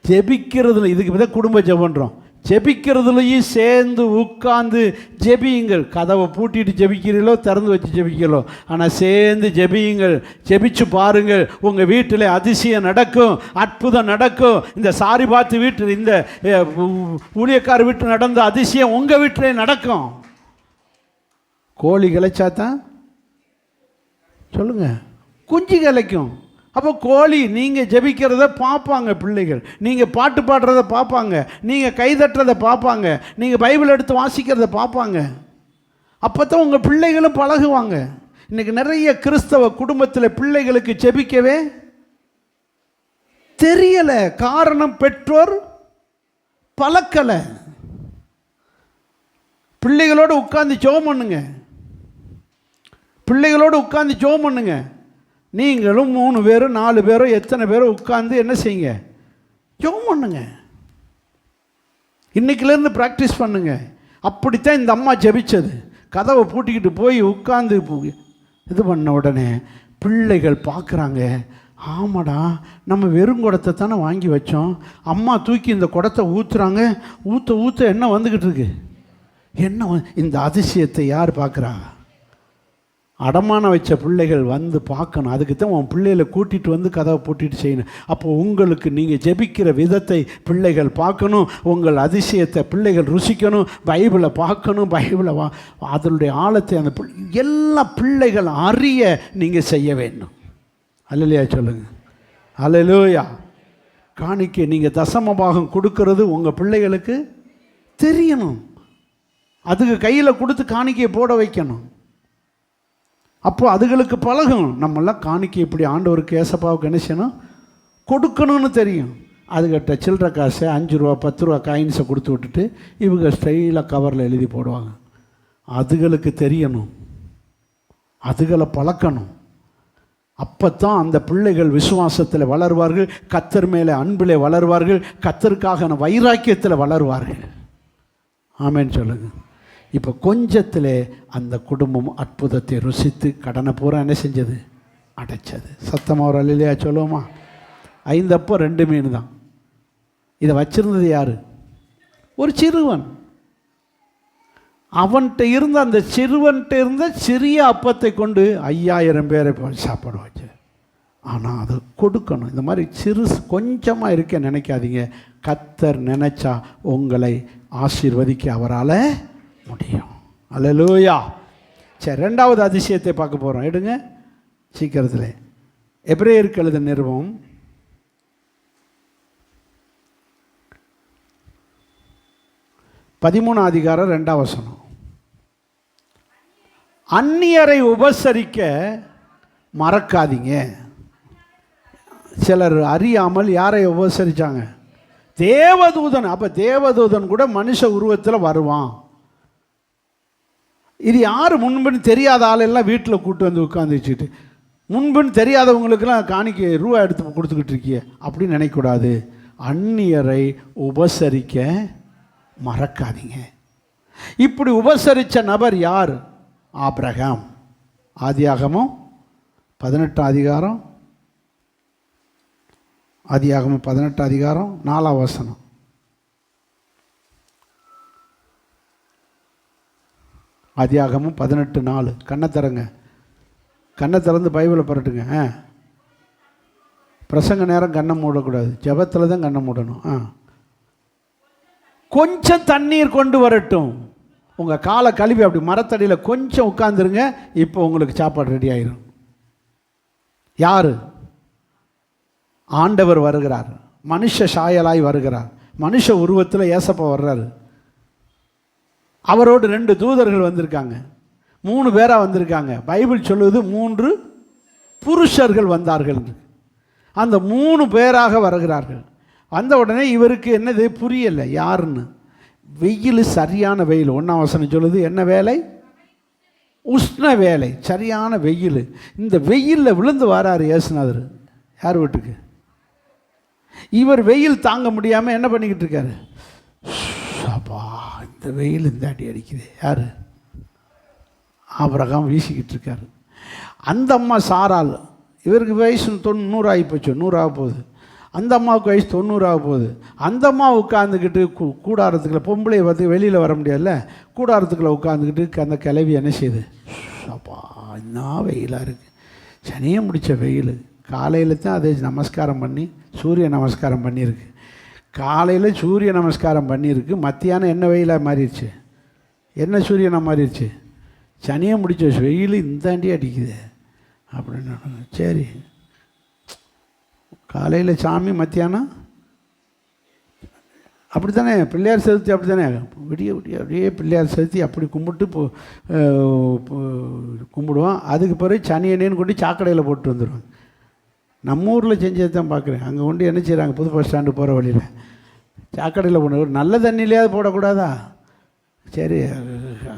ஜெபிக்கிறதுல. இதுக்கு தான் குடும்ப ஜெபன்றோம். ஜெபிக்கிறதுலையும் சேர்ந்து உட்கார்ந்து ஜெபியுங்கள். கதவை பூட்டிட்டு ஜெபிக்கிறீங்களோ திறந்து வச்சு ஜெபிக்கிறோ, ஆனால் சேர்ந்து ஜெபியுங்கள். ஜெபிச்சு பாருங்கள், உங்கள் வீட்டில் அதிசயம் நடக்கும், அற்புதம் நடக்கும். இந்த சாரிபாத்து வீட்டில், இந்த ஊழியக்கார வீட்டில் நடந்த அதிசயம் உங்கள் வீட்டிலே நடக்கும். கோழி கிளைச்சாதான் சொல்லுங்கள், குஞ்சு கிளைக்கும். அப்போ கோழி, நீங்கள் ஜெபிக்கிறத பார்ப்பாங்க பிள்ளைகள், நீங்கள் பாட்டு பாடுறத பார்ப்பாங்க, நீங்கள் கைதட்டுறதை பார்ப்பாங்க, நீங்கள் பைபிள் எடுத்து வாசிக்கிறத பார்ப்பாங்க. அப்போ தான் உங்கள் பிள்ளைகளும் பழகுவாங்க. இன்றைக்கி நிறைய கிறிஸ்தவ குடும்பத்தில் பிள்ளைகளுக்கு ஜெபிக்கவே தெரியலை. காரணம், பெற்றோர் பழக்கலை. பிள்ளைகளோடு உட்கார்ந்து ஜெபம் பண்ணுங்க, பிள்ளைகளோடு உட்கார்ந்து ஜெபம் பண்ணுங்க. நீங்களும் 3 பேரும் 4 பேரும் எத்தனை பேரும் உட்கார்ந்து என்ன செய்யுங்க? ஜெபம் பண்ணுங்க. இன்றைக்கிலேருந்து ப்ராக்டிஸ் பண்ணுங்க. அப்படித்தான் இந்த அம்மா ஜெபிச்சது. கதவை பூட்டிக்கிட்டு போய் உட்காந்து இது பண்ண உடனே பிள்ளைகள் பார்க்குறாங்க, ஆமாடா நம்ம வெறுங்குடத்தை தானே வாங்கி வச்சோம், அம்மா தூக்கி இந்த குடத்தை ஊற்றுறாங்க, ஊற்ற ஊற்ற என்ன வந்துக்கிட்டு இருக்கு, என்ன இந்த அதிசயத்தை யார் பார்க்குறா? அடமான வச்ச பிள்ளைகள் வந்து பார்க்கணும். அதுக்கு தான் உன் பிள்ளைகளை கூட்டிகிட்டு வந்து கதவை பூட்டிட்டு செய்யணும். அப்போ உங்களுக்கு நீங்கள் ஜெபிக்கிற விதத்தை பிள்ளைகள் பார்க்கணும், உங்கள் அதிசயத்தை பிள்ளைகள் ருசிக்கணும், பைபிளை பார்க்கணும், பைபிளை அதனுடைய ஆழத்தை அந்த எல்லா பிள்ளைகள் அறிய நீங்கள் செய்ய வேண்டும். அல்லையா சொல்லுங்கள், அல்லேலூயா. காணிக்கை நீங்கள் தசம பாகம் கொடுக்கறது உங்கள் பிள்ளைகளுக்கு தெரியணும். அதுக்கு கையில் கொடுத்து காணிக்கையை போட வைக்கணும். அப்போது அதுகளுக்கு பழகும். நம்மளாம் காணிக்கை இப்படி ஆண்டவருக்கு ஏசப்பாவுக்கு என்ன செய்யணும், கொடுக்கணும்னு தெரியும். அதுக்கிட்ட சில்லற காசை 5 ரூபா 10 ரூபா காயின்ஸை கொடுத்து விட்டுட்டு இவங்க ஸ்டைலாக கவரில் எழுதி போடுவாங்க. அதுகளுக்கு தெரியணும், அதுகளை பழக்கணும். அப்போ தான் அந்த பிள்ளைகள் விசுவாசத்தில் வளருவார்கள், கர்த்தர் மேலே அன்பிலே வளருவார்கள், கர்த்தருக்காக வைராக்கியத்தில் வளருவார்கள். ஆமேன்னு சொல்லுங்கள். இப்போ கொஞ்சத்தில் அந்த குடும்பம் அற்புதத்தை ருசித்து கடனை பூரா என்ன செஞ்சது, அடைச்சது. சத்தமாக ஒரு அல்லையா சொல்லுவோமா? 5 அப்பம் 2 மீன் தான். இதை வச்சிருந்தது யார்? ஒரு சிறுவன். அவன்கிட்ட இருந்த அந்த சிறுவன்கிட்ட இருந்த சிறிய அப்பத்தை கொண்டு 5000 பேரை சாப்பாடு வச்சு. ஆனால் அதை கொடுக்கணும். இந்த மாதிரி சிறு கொஞ்சமாக இருக்க நினைக்காதீங்க. கர்த்தர் நினைச்சா உங்களை ஆசீர்வதிக்க அவரால் முடியும். அல்லேலூயா. சரி, 2வது அதிசயத்தை பார்க்க போகிறோம். எடுங்க சீக்கிரத்தில். எபிரேயருக்கு எழுதின நிருபம் 13 அதிகாரம் 2ஆம் வசனம். அந்நியரை உபசரிக்க மறக்காதீங்க. சிலர் அறியாமல் யாரை உபசரித்தாங்க? தேவதூதன். அப்போ தேவதூதன் கூட மனுஷ உருவத்தில் வருவான். இது யார்? முன்புன்னு தெரியாத ஆளெல்லாம் வீட்டில் கூப்பிட்டு வந்து உட்காந்து வச்சுக்கிட்டு முன்புன்னு தெரியாதவங்களுக்கெல்லாம் காணிக்கை ரூபா எடுத்து கொடுத்துக்கிட்டு இருக்கிய அப்படின்னு நினைக்கக்கூடாது. அந்நியரை உபசரிக்க மறக்காதீங்க. இப்படி உபசரித்த நபர் யார்? ஆபிரகாம். ஆதியாகமம் 18ஆம் அதிகாரம், ஆதியாகமம் 18ஆம் அதிகாரம் 4ஆம் வசனம். ஆதியாகமம் 18:4. கண்ணை திறங்க, கண்ணை திறந்து பைபிளை பரட்டுங்க. பிரசங்க நேரம் கண்ணை மூடக்கூடாது, ஜெபத்தில் தான் கண்ணை மூடணும். கொஞ்சம் தண்ணீர் கொண்டு வரட்டும். உங்கள் காலை கழுவி அப்படி மரத்தடியில் கொஞ்சம் உட்காந்துருங்க. இப்போ உங்களுக்கு சாப்பாடு ரெடி ஆயிரும். யார்? ஆண்டவர் வருகிறார். மனுஷ சாயலாய் வருகிறார். மனுஷ உருவத்தில் ஏசப்பா வர்றாரு. அவரோடு 2 தூதர்கள் வந்திருக்காங்க. 3 பேராக வந்திருக்காங்க. பைபிள் சொல்லுது 3 புருஷர்கள் வந்தார்கள். அந்த 3 பேராக வருகிறார்கள். வந்த உடனே இவருக்கு என்னது புரியலை யாருன்னு. வெயில், சரியான வெயில். 1ஆம் வசனம் சொல்லுது என்ன வேலை? உஷ்ண வேலை, சரியான வெயில். இந்த வெயிலில் விழுந்து வராரு இயேசுநாதர். யார் வீட்டுக்கு? இவர் வெயில் தாங்க முடியாமல் என்ன பண்ணிக்கிட்டு இருக்காரு? அப்பா, இந்த வெயில் இந்த அடி அடிக்குது. யார்? ஆபிரகாம் வீசிக்கிட்டு இருக்காரு. அந்த அம்மா சாராள், இவருக்கு வயசு 100 ஆகி போச்சு, 100 ஆக போகுது. அந்த அம்மாவுக்கு வயசு 90 ஆக போகுது. அந்த அம்மா உட்காந்துக்கிட்டு கூடாரத்துக்குள்ள, பொம்பளை வந்து வெளியில் வர முடியாதுல்ல, கூடாரத்துக்குள்ளே உட்காந்துக்கிட்டு அந்த கிளவி என்ன செய்யுது? அப்பா, என்ன வெயிலாக இருக்குது, சனியை முடித்த வெயில். காலையில் தான் அதை நமஸ்காரம் பண்ணி சூரிய நமஸ்காரம் பண்ணியிருக்கு. காலையில் சூரிய நமஸ்காரம் பண்ணியிருக்கு. மத்தியானம் என்ன வெயிலாக மாறிடுச்சு? என்ன சூரியனாக மாறிடுச்சு? சனியை முடித்த வெயில் இந்தாண்டி அடிக்குது அப்படின்னு. சரி, காலையில் சாமி, மத்தியானம் அப்படி தானே. பிள்ளையார் சதுர்த்தி அப்படி தானே, விடிய விடிய அப்படியே பிள்ளையார் சதுர்த்தி அப்படி கும்பிட்டு கும்பிடுவோம். அதுக்கு பிறகு சனியனேன்னு கொண்டு சாக்கடையில் போட்டு வந்துடுவோம். நம்ம ஊரில் செஞ்சது தான் பார்க்குறேன். அங்கே கொண்டு என்ன செய்கிறாங்க, புது பஸ் ஸ்டாண்டு போகிற வழியில் சாக்கடையில் போன ஒரு நல்ல தண்ணியிலையாவது போடக்கூடாதா? சரி,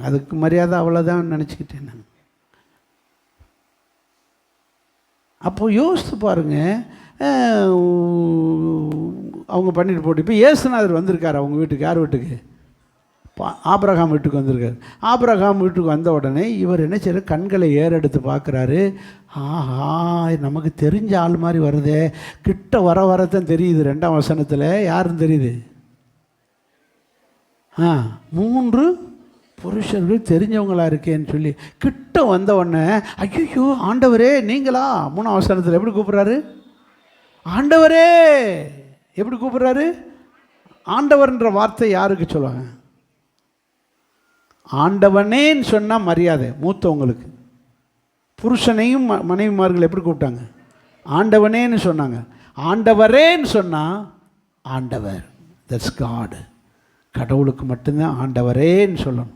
அதுக்கு மரியாதை அவ்வளோதான் நினச்சிக்கிட்டேன் நான். அப்போது யோசித்து பாருங்கள், அவங்க பண்ணிட்டு போட்டு, இப்போ இயேசுநாதர் வந்திருக்காரு அவங்க வீட்டுக்கு. யார் வீட்டுக்கு? ஆபிரகாம் வீட்டுக்கு வந்திருக்காரு. ஆபிரகாம் வீட்டுக்கு வந்த உடனே இவர் என்ன செய்யறாரு, கண்களை ஏறெடுத்து பார்க்குறாரு. ஆஹா, நமக்கு தெரிஞ்ச ஆள் மாதிரி வருதே, கிட்ட வர வரத்தான் தெரியுது. 2ஆம் வசனத்தில் யாருன்னு தெரியுது? 3 புருஷர்கள் தெரிஞ்சவங்களா இருக்கேன்னு சொல்லி கிட்ட வந்த உடனே, ஐயோ ஆண்டவரே நீங்களா? 3ஆம் வசனத்தில் எப்படி கூப்பிட்றாரு? ஆண்டவரே. எப்படி கூப்பிட்றாரு? ஆண்டவர்ன்ற வார்த்தை யாருக்கு சொல்லுவாங்க? ஆண்டவனேன்னு சொன்னால் மரியாதை மூத்தவங்களுக்கு. புருஷனையும் மனைவிமார்கள் எப்படி கூப்பிட்டாங்க? ஆண்டவனேன்னு சொன்னாங்க. ஆண்டவரேன்னு சொன்னால் ஆண்டவர், தட்ஸ் காட். கடவுளுக்கு மட்டும்தான் ஆண்டவரேன்னு சொல்லணும்.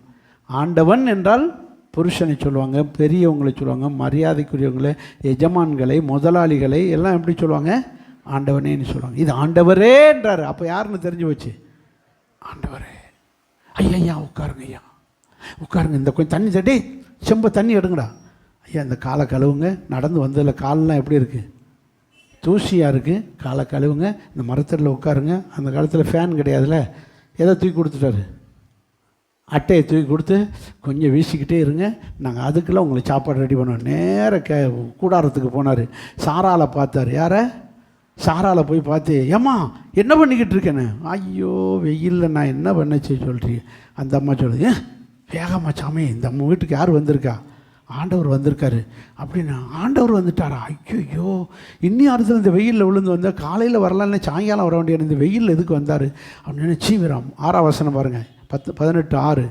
ஆண்டவன் என்றால் புருஷனை சொல்லுவாங்க, பெரியவங்களை சொல்லுவாங்க, மரியாதைக்குரியவங்களை, எஜமான்களை, முதலாளிகளை எல்லாம் எப்படி சொல்லுவாங்க? ஆண்டவனேன்னு சொல்லுவாங்க. இது ஆண்டவரேன்றாரு. அப்போ யாருன்னு தெரிஞ்சு வச்சு? ஆண்டவரே. ஐயா உட்காருங்க, ஐயா உட்காருங்க, இந்த கொஞ்சம் தண்ணி தட்டி செம்ப தண்ணி எடுங்கடா. ஐயா இந்த காலை கழுவுங்க. நடந்து வந்ததில் காலெலாம் எப்படி இருக்குது? தூசியாக இருக்குது. காலை கழுவுங்க. இந்த மரத்தடியில் உட்காருங்க. அந்த காலத்தில் ஃபேன் கிடையாதுல்ல, எதை தூக்கி கொடுத்துட்டாரு? அட்டையை தூக்கி கொடுத்து கொஞ்சம் வீசிக்கிட்டே இருங்க, நாங்கள் அதுக்கெல்லாம் உங்களுக்கு சாப்பாடு ரெடி பண்ணுவோம். நேராக கூடாரத்துக்கு போனார். சாராலை பார்த்தார். யாரை? சாராலை போய் பார்த்து, ஏம்மா என்ன பண்ணிக்கிட்டு இருக்கேன்னு. ஐயோ வெயிலில் நான் என்ன பண்ணச்சு சொல்கிறீங்க? அந்த அம்மா சொல்லுது, வேகம்மா சாமி, இந்த அம்மா வீட்டுக்கு யார் வந்திருக்கா? ஆண்டவர் வந்திருக்காரு. அப்படின்னா ஆண்டவர் வந்துட்டாரா? ஐயோ இன்னி அடுத்த இந்த வெயிலில் விழுந்து வந்தால் காலையில் வரலான்னு சாயங்காலம் வர வேண்டிய இந்த வெயிலில் எதுக்கு வந்தார் அப்படின்னு தீவிரம். 6ஆம் வசனம் பாருங்கள், 18:6.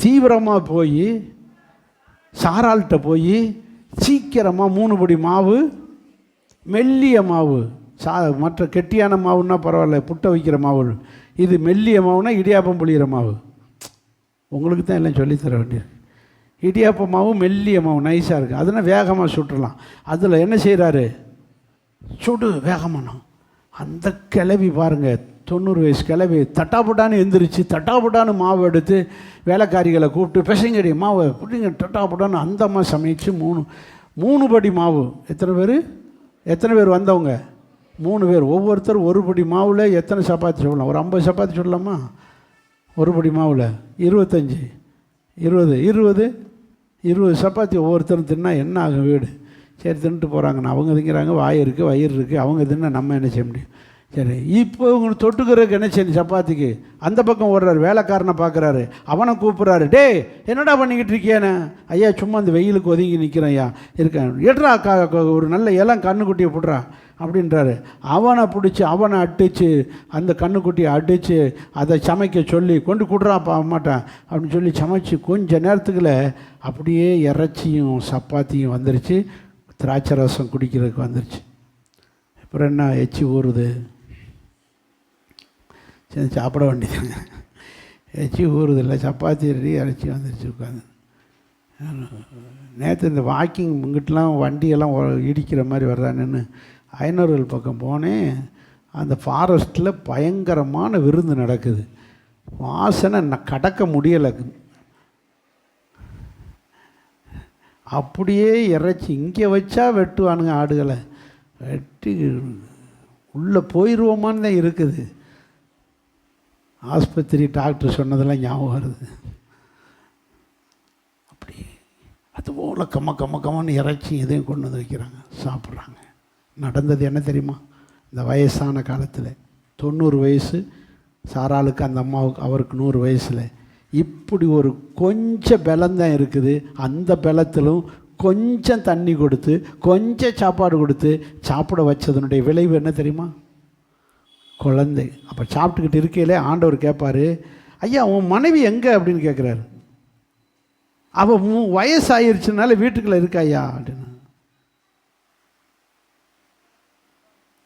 தீவிரமாக போய் சாராள்கிட்ட போய் சீக்கிரமாக 3 படி மாவு, மெல்லிய மாவு. மற்ற கெட்டியான மாவுன்னா பரவாயில்ல, புட்டை வைக்கிற மாவு. இது மெல்லிய மாவுனா இடியாப்பம் புளிகிற மாவு. உங்களுக்கு தான் எல்லாம் சொல்லித்தர வேண்டியது. இடியாப்ப மாவு மெல்லிய மாவு நைஸாக இருக்குது, அதனால் வேகமாக சுட்டுடலாம். அதில் என்ன செய்கிறாரு? சுடு வேகமானோம். அந்த கிளவி பாருங்கள், 90 வயசு கிளவி தட்டாப்புட்டான்னு எந்திரிச்சு தட்டாப்புட்டான்னு மாவு எடுத்து வேலைக்காரிகளை கூப்பிட்டு பிசைங்கடி மாவை பிடிங்க தட்டாப்புட்டான்னு அந்த அம்மா சமைச்சு 3 படி மாவு. எத்தனை பேர் வந்தவங்க? 3 பேர். ஒவ்வொருத்தரும் 1 படி மாவில் எத்தனை சப்பாத்தி சொல்லலாம்? ஒரு 50 சப்பாத்தி சொல்லலாமா? 1 படி மாவில் 25, 20 சப்பாத்தி ஒவ்வொருத்தரும் தின்னா என்ன ஆகும் வீடு? சரி தின்ட்டு போகிறாங்கண்ணா. அவங்க திங்கிறாங்க, வாய் இருக்குது, வயிறு இருக்குது, அவங்க தின்னா நம்ம என்ன செய்ய முடியும்? சரி, இப்போ இவங்க தொட்டுக்கிறதுக்கு என்ன செய்யணும்? சப்பாத்திக்கு அந்த பக்கம் ஓடுறாரு, வேலைக்காரனை பார்க்குறாரு, அவனை கூப்பிட்றாரு, டே என்னடா பண்ணிக்கிட்டு இருக்கியானே? ஐயா சும்மா அந்த வெயிலுக்கு ஒதுங்கி நிற்கிறேன் ஐயா இருக்கேன். ஏட்ரா ஒரு நல்ல இளம் கண்ணுக்குட்டியை போடுறா அப்படின்றாரு. அவனை பிடிச்சி அவனை அடித்து அந்த கண்ணுக்குட்டியை அடித்து அதை சமைக்க சொல்லி கொண்டு கொடுறாப்பா மாட்டேன் அப்படின்னு சொல்லி சமைச்சு கொஞ்ச நேரத்துக்குள்ள அப்படியே இறைச்சியும் சப்பாத்தியும் வந்துருச்சு. திராட்சை ரசம் குடிக்கிறதுக்கு வந்துருச்சு. அப்புறம் என்ன, எச்சி ஊறுது. சரி சாப்பிட வேண்டியதுங்க. எச்சி ஊறுது இல்லை, சப்பாத்தி ரெடி, இறைச்சி வந்துருச்சு உட்காந்து. நேற்று இந்த வாக்கிங் இங்கிட்டலாம் வண்டியெல்லாம் இடிக்கிற மாதிரி வர்றானுன்னு ஐநூறுகள் பக்கம் போனேன். அந்த ஃபாரஸ்ட்டில் பயங்கரமான விருந்து நடக்குது. வாசனை கடக்க முடியலை. அப்படியே இறைச்சி இங்கே வச்சா வெட்டுவானுங்க ஆடுகளை. வெட்டி உள்ளே போயிடுவோமான்னு தான் இருக்குது. ஆஸ்பத்திரி டாக்டர் சொன்னதெல்லாம் ஞாபகம் வருது. அப்படி அதுபோல் கம்மன்னு இறைச்சி இதையும் கொண்டு வந்து வைக்கிறாங்க, சாப்பிட்றாங்க. நடந்தது என்ன தெரியுமா? இந்த வயசான காலத்தில் 90 வயசு சாராளுக்கு, அந்த அம்மாவுக்கு, அவருக்கு 100 வயசில் இப்படி ஒரு கொஞ்சம் பலம்தான் இருக்குது. அந்த பலத்திலும் கொஞ்சம் தண்ணி கொடுத்து கொஞ்சம் சாப்பாடு கொடுத்து சாப்பிட வச்சதனுடைய விளைவு என்ன தெரியுமா? குழந்தை. அப்போ சாப்பிட்டுக்கிட்டு இருக்கையிலே ஆண்டவர் கேட்பார், ஐயா உன் மனைவி எங்கே அப்படின்னு கேட்குறாரு. அவள் வயசாயிருச்சுனால வீட்டுக்குள்ளே இருக்கா ஐயா அப்படின்னு.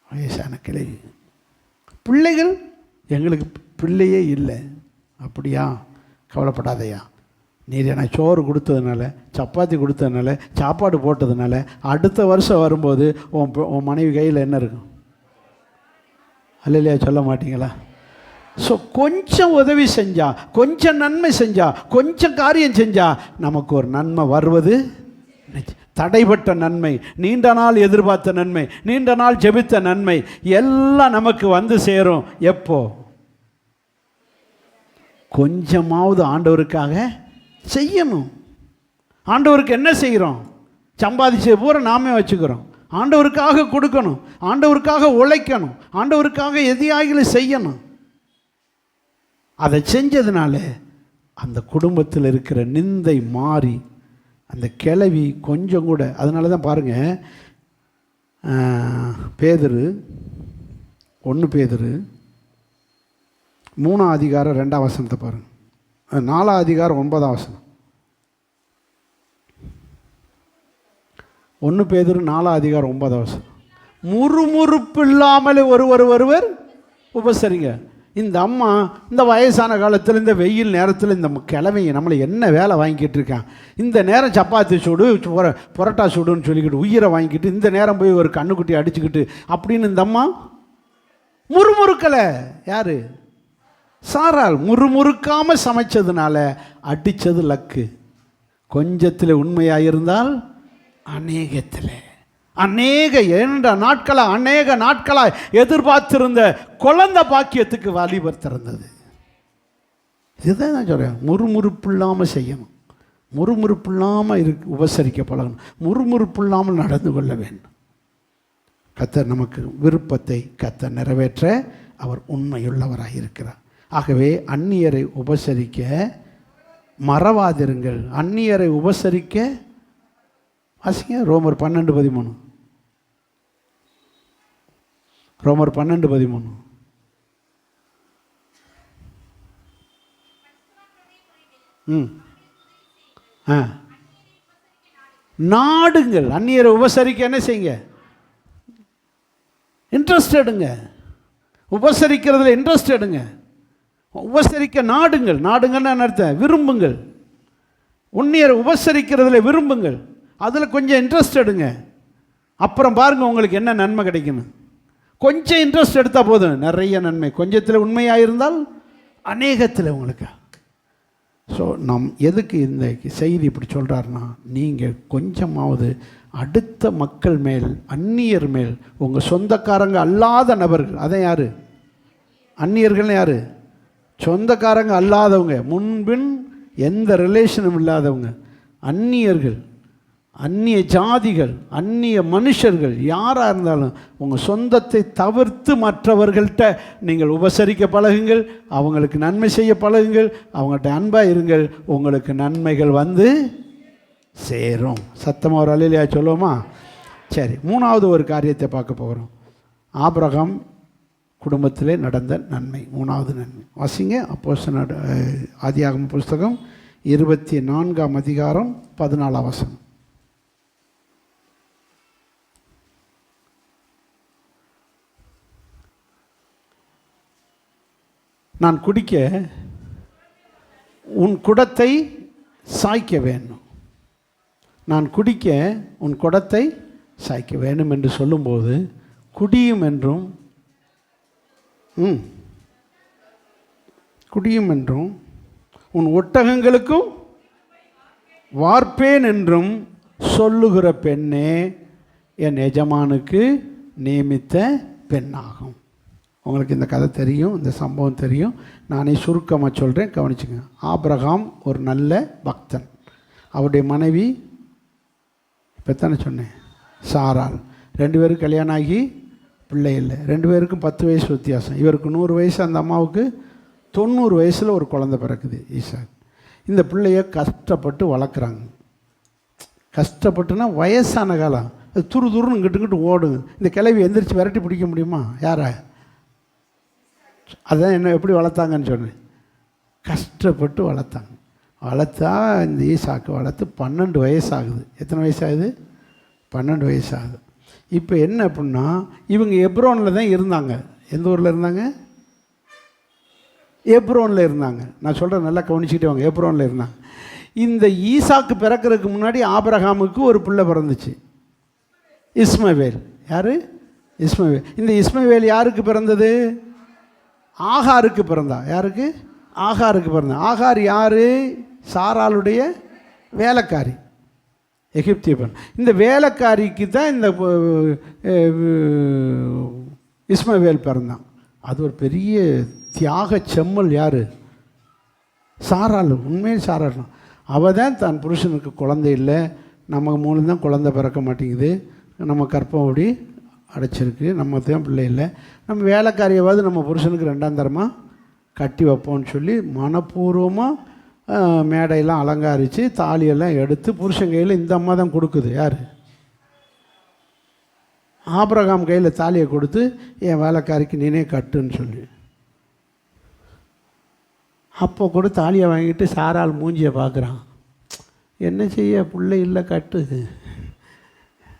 வயசான கிளவி. பிள்ளைகள் எங்களுக்கு பிள்ளையே இல்லை. அப்படியா? கவலைப்படாதையா, நீர் எனக்கு சோறு கொடுத்ததுனால, சப்பாத்தி கொடுத்ததுனால, சாப்பாடு போட்டதுனால அடுத்த வருஷம் வரும்போது உன் மனைவி கையில் என்ன இருக்கும்? அல்லையா சொல்ல மாட்டீங்களா? ஸோ கொஞ்சம் உதவி செஞ்சா, கொஞ்சம் நன்மை செஞ்சா, கொஞ்சம் காரியம் செஞ்சா நமக்கு ஒரு நன்மை வருவது. தடைப்பட்ட நன்மை, நீண்ட நாள் எதிர்பார்த்த நன்மை, நீண்ட நாள் ஜெபித்த நன்மை எல்லாம் நமக்கு வந்து சேரும். எப்போ? கொஞ்சமாவது ஆண்டவருக்காக செய்யணும். ஆண்டவருக்கு என்ன செய்கிறோம்? சம்பாதிச்ச பூரா நாமே வச்சுக்கிறோம். ஆண்டவருக்காக கொடுக்கணும், ஆண்டவருக்காக உழைக்கணும், ஆண்டவருக்காக எதையாகிலும் செய்யணும். அதை செஞ்சதுனால அந்த குடும்பத்தில் இருக்கிற நிந்தை மாறி அந்த கிளவி கொஞ்சம் கூட. அதனால தான் பாருங்கள், பேதுரு 1 பேதுரு 3ஆம் அதிகாரம் 2ஆம் வசனத்தை பாருங்கள். 4ஆம் அதிகாரம் 9ஆம் வசனம். 1 பேதுரு 4ஆம் அதிகாரம் 9ஆம் வசனம். முறுமுறுப்பு இல்லாமலே ஒருவர் உபசரிங்க. இந்த அம்மா இந்த வயசான காலத்தில், இந்த வெயில் நேரத்தில் இந்த கிழமைங்க நம்மளை என்ன வேலை வாங்கிக்கிட்டு இருக்கான். இந்த நேரம் சப்பாத்தி சூடு, புரோட்டா சூடுன்னு சொல்லிக்கிட்டு உயிரை வாங்கிக்கிட்டு, இந்த நேரம் போய் ஒரு கண்ணுக்குட்டி அடிச்சுக்கிட்டு அப்படின்னு இந்த அம்மா முறுமுறுக்கலை. யார்? சாராள். முறுமுறுக்காமல் சமைச்சதுனால அடித்தது லக்கு. கொஞ்சத்தில் உண்மையாக இருந்தால் அநேகத்தில் அநேக நாட்களாய் எதிர்பார்த்திருந்த குழந்தை பாக்கியத்துக்கு வாலிபர் திறந்தது. இதுதான் நான் சொல்கிறேன், முறுமுறுப்பு இல்லாமல் செய்யணும், முறுமுறுப்பு இல்லாமல் உபசரிக்க பழகணும், முறுமுறுப்பு இல்லாமல் நடந்து கொள்ள வேண்டும். கர்த்தர் நமக்கு விருப்பத்தை கர்த்தர் நிறைவேற்ற அவர் உண்மையுள்ளவராக இருக்கிறார். ஆகவே அந்நியரை உபசரிக்க மறவாதிருங்கள். அந்நியரை உபசரிக்க வாசிங்க ரோமர் 12:13. ரோமர் 12:13. நாடுங்கள். அந்நியரை உபசரிக்க என்ன செய்யுங்க? இன்ட்ரெஸ்ட் எடுங்க. உபசரிக்கிறதுல இன்ட்ரெஸ்ட் எடுங்க. உபசரிக்க நாடுங்கள். நாடுங்கன்னு அர்த்தம் விரும்புங்கள். அந்நியரை உபசரிக்கிறதுல விரும்புங்கள். அதில் கொஞ்சம் இன்ட்ரெஸ்ட் எடுங்க. அப்புறம் பாருங்கள் உங்களுக்கு என்ன நன்மை கிடைக்கணும். கொஞ்சம் இன்ட்ரெஸ்ட் எடுத்தால் போதும், நிறைய நன்மை. கொஞ்சத்தில் உண்மையாக இருந்தால் அநேகத்தில் உங்களுக்கு. ஸோ நம் எதுக்கு இந்த செய்தி இப்படி சொல்கிறாருன்னா, நீங்கள் கொஞ்சமாவது அடுத்த மக்கள் மேல், அந்நியர் மேல், உங்கள் சொந்தக்காரங்க அல்லாத நபர்கள், அதை யார்? அந்நியர்கள்னு யார்? சொந்தக்காரங்க அல்லாதவங்க, முன்பின் எந்த ரிலேஷனும் இல்லாதவங்க, அந்நியர்கள், அந்நிய ஜாதிகள், அந்நிய மனுஷர்கள் யாராக இருந்தாலும் உங்கள் சொந்தத்தை தவிர்த்து மற்றவர்கள்ட்ட நீங்கள் உபசரிக்க பழகுங்கள். அவங்களுக்கு நன்மை செய்ய பழகுங்கள். அவங்கள்ட்ட அன்பாக இருங்கள். உங்களுக்கு நன்மைகள் வந்து சேரும். சத்தமாக ஒரு அல்லேலூயா சொல்லுவோமா? சரி, 3வது ஒரு காரியத்தை பார்க்க போகிறோம். ஆபிரகாம் குடும்பத்திலே நடந்த நன்மை. 3வது நன்மை வாசிங்க. அப்போஸ்தலர் ஆதியாகம புஸ்தகம் 24ஆம் அதிகாரம் 14ஆம் வசனம். நான் குடிக்க உன் குடத்தை சாய்க்க வேண்டும். நான் குடிக்க உன் குடத்தை சாய்க்க வேண்டும் என்று சொல்லும்போது, குடியும் என்றும் குடியும் என்றும் உன் ஒட்டகங்களுக்கும் வார்ப்பேன் என்றும் சொல்லுகிற பெண்ணே என் எஜமானுக்கு நியமித்த பெண்ணாகும். உங்களுக்கு இந்த கதை தெரியும், இந்த சம்பவம் தெரியும். நானே சுருக்கமாக சொல்கிறேன், கவனிச்சுங்க. ஆபிரகாம் ஒரு நல்ல பக்தன். அவருடைய மனைவி இப்போ தானே சொன்னேன், சாராள். 2 பேரும் கல்யாணம் ஆகி பிள்ளை இல்லை. 2 பேருக்கும் 10 வயசு வித்தியாசம். இவருக்கு 100 வயசு, அந்த அம்மாவுக்கு 90 வயசில் ஒரு குழந்தை பிறக்குது, ஈசாக். இந்த பிள்ளைய கஷ்டப்பட்டு வளர்க்குறாங்க. கஷ்டப்பட்டுனா வயசான காலம், அது துருன்னு இங்கிட்டு ஓடுங்க. இந்த கிளவி எந்திரிச்சு விரட்டி பிடிக்க முடியுமா? யாரை? அதான் என்ன எப்படி வளர்த்தாங்கன்னு சொன்னேன். கஷ்டப்பட்டு வளர்த்தாங்க. வளர்த்தா இந்த ஈசாக்கு வளர்த்து 12 வயசாகுது. எத்தனை வயசாகுது? 12 வயசாகுது. இப்போ என்ன அப்படின்னா, இவங்க எப்ரோனில் தான் இருந்தாங்க. எந்த ஊரில் இருந்தாங்க? எப்ரோனில் இருந்தாங்க. நான் சொல்கிறேன், நல்லா கவனிச்சுக்கிட்டே வாங்க. எப்ரோனில் இருந்தாங்க. இந்த ஈசாக்கு பிறக்கிறதுக்கு முன்னாடி ஆபிரகாமுக்கு ஒரு பிள்ளை பிறந்துச்சு, இஸ்மவேல். யார்? இஸ்மவேல். இந்த இஸ்மவேல் யாருக்கு பிறந்தது? ஆகாருக்கு பிறந்தா. யாருக்கு? ஆகாருக்கு பிறந்தா. ஆகார் யார்? சாராளுடைய வேலைக்காரி. எகிப்திய பெண். இந்த வேலைக்காரிக்கு தான் இந்த இஸ்மவேல் பிறந்தான். அது ஒரு பெரிய தியாக செம்மல். யார்? சாராள். உண்மையே சாராள். அவள் தான் தன் புருஷனுக்கு குழந்தை இல்லை, நமக்கு மூலம் தான் குழந்தை பிறக்க மாட்டேங்குது, நம்ம கற்பப்படி அடைச்சிருக்கு, நம்ம தான் பிள்ளை இல்லை, நம்ம வேலைக்காரியவாவது நம்ம புருஷனுக்கு 2ஆம் தரமாக கட்டி வைப்போம்னு சொல்லி மனப்பூர்வமாக மேடையெல்லாம் அலங்காரித்து தாலியெல்லாம் எடுத்து புருஷன் கையில் இந்த அம்மா தான் கொடுக்குது. யார்? ஆபிரகாம் கையில் தாலியை கொடுத்து என் வேலைக்காரிக்கு நீனே கட்டுன்னு சொல்லி. அப்போ கூட தாலியை வாங்கிட்டு சாரால் மூஞ்சியை பார்க்குறான். என்ன செய்ய, பிள்ளை இல்லை, கட்டு.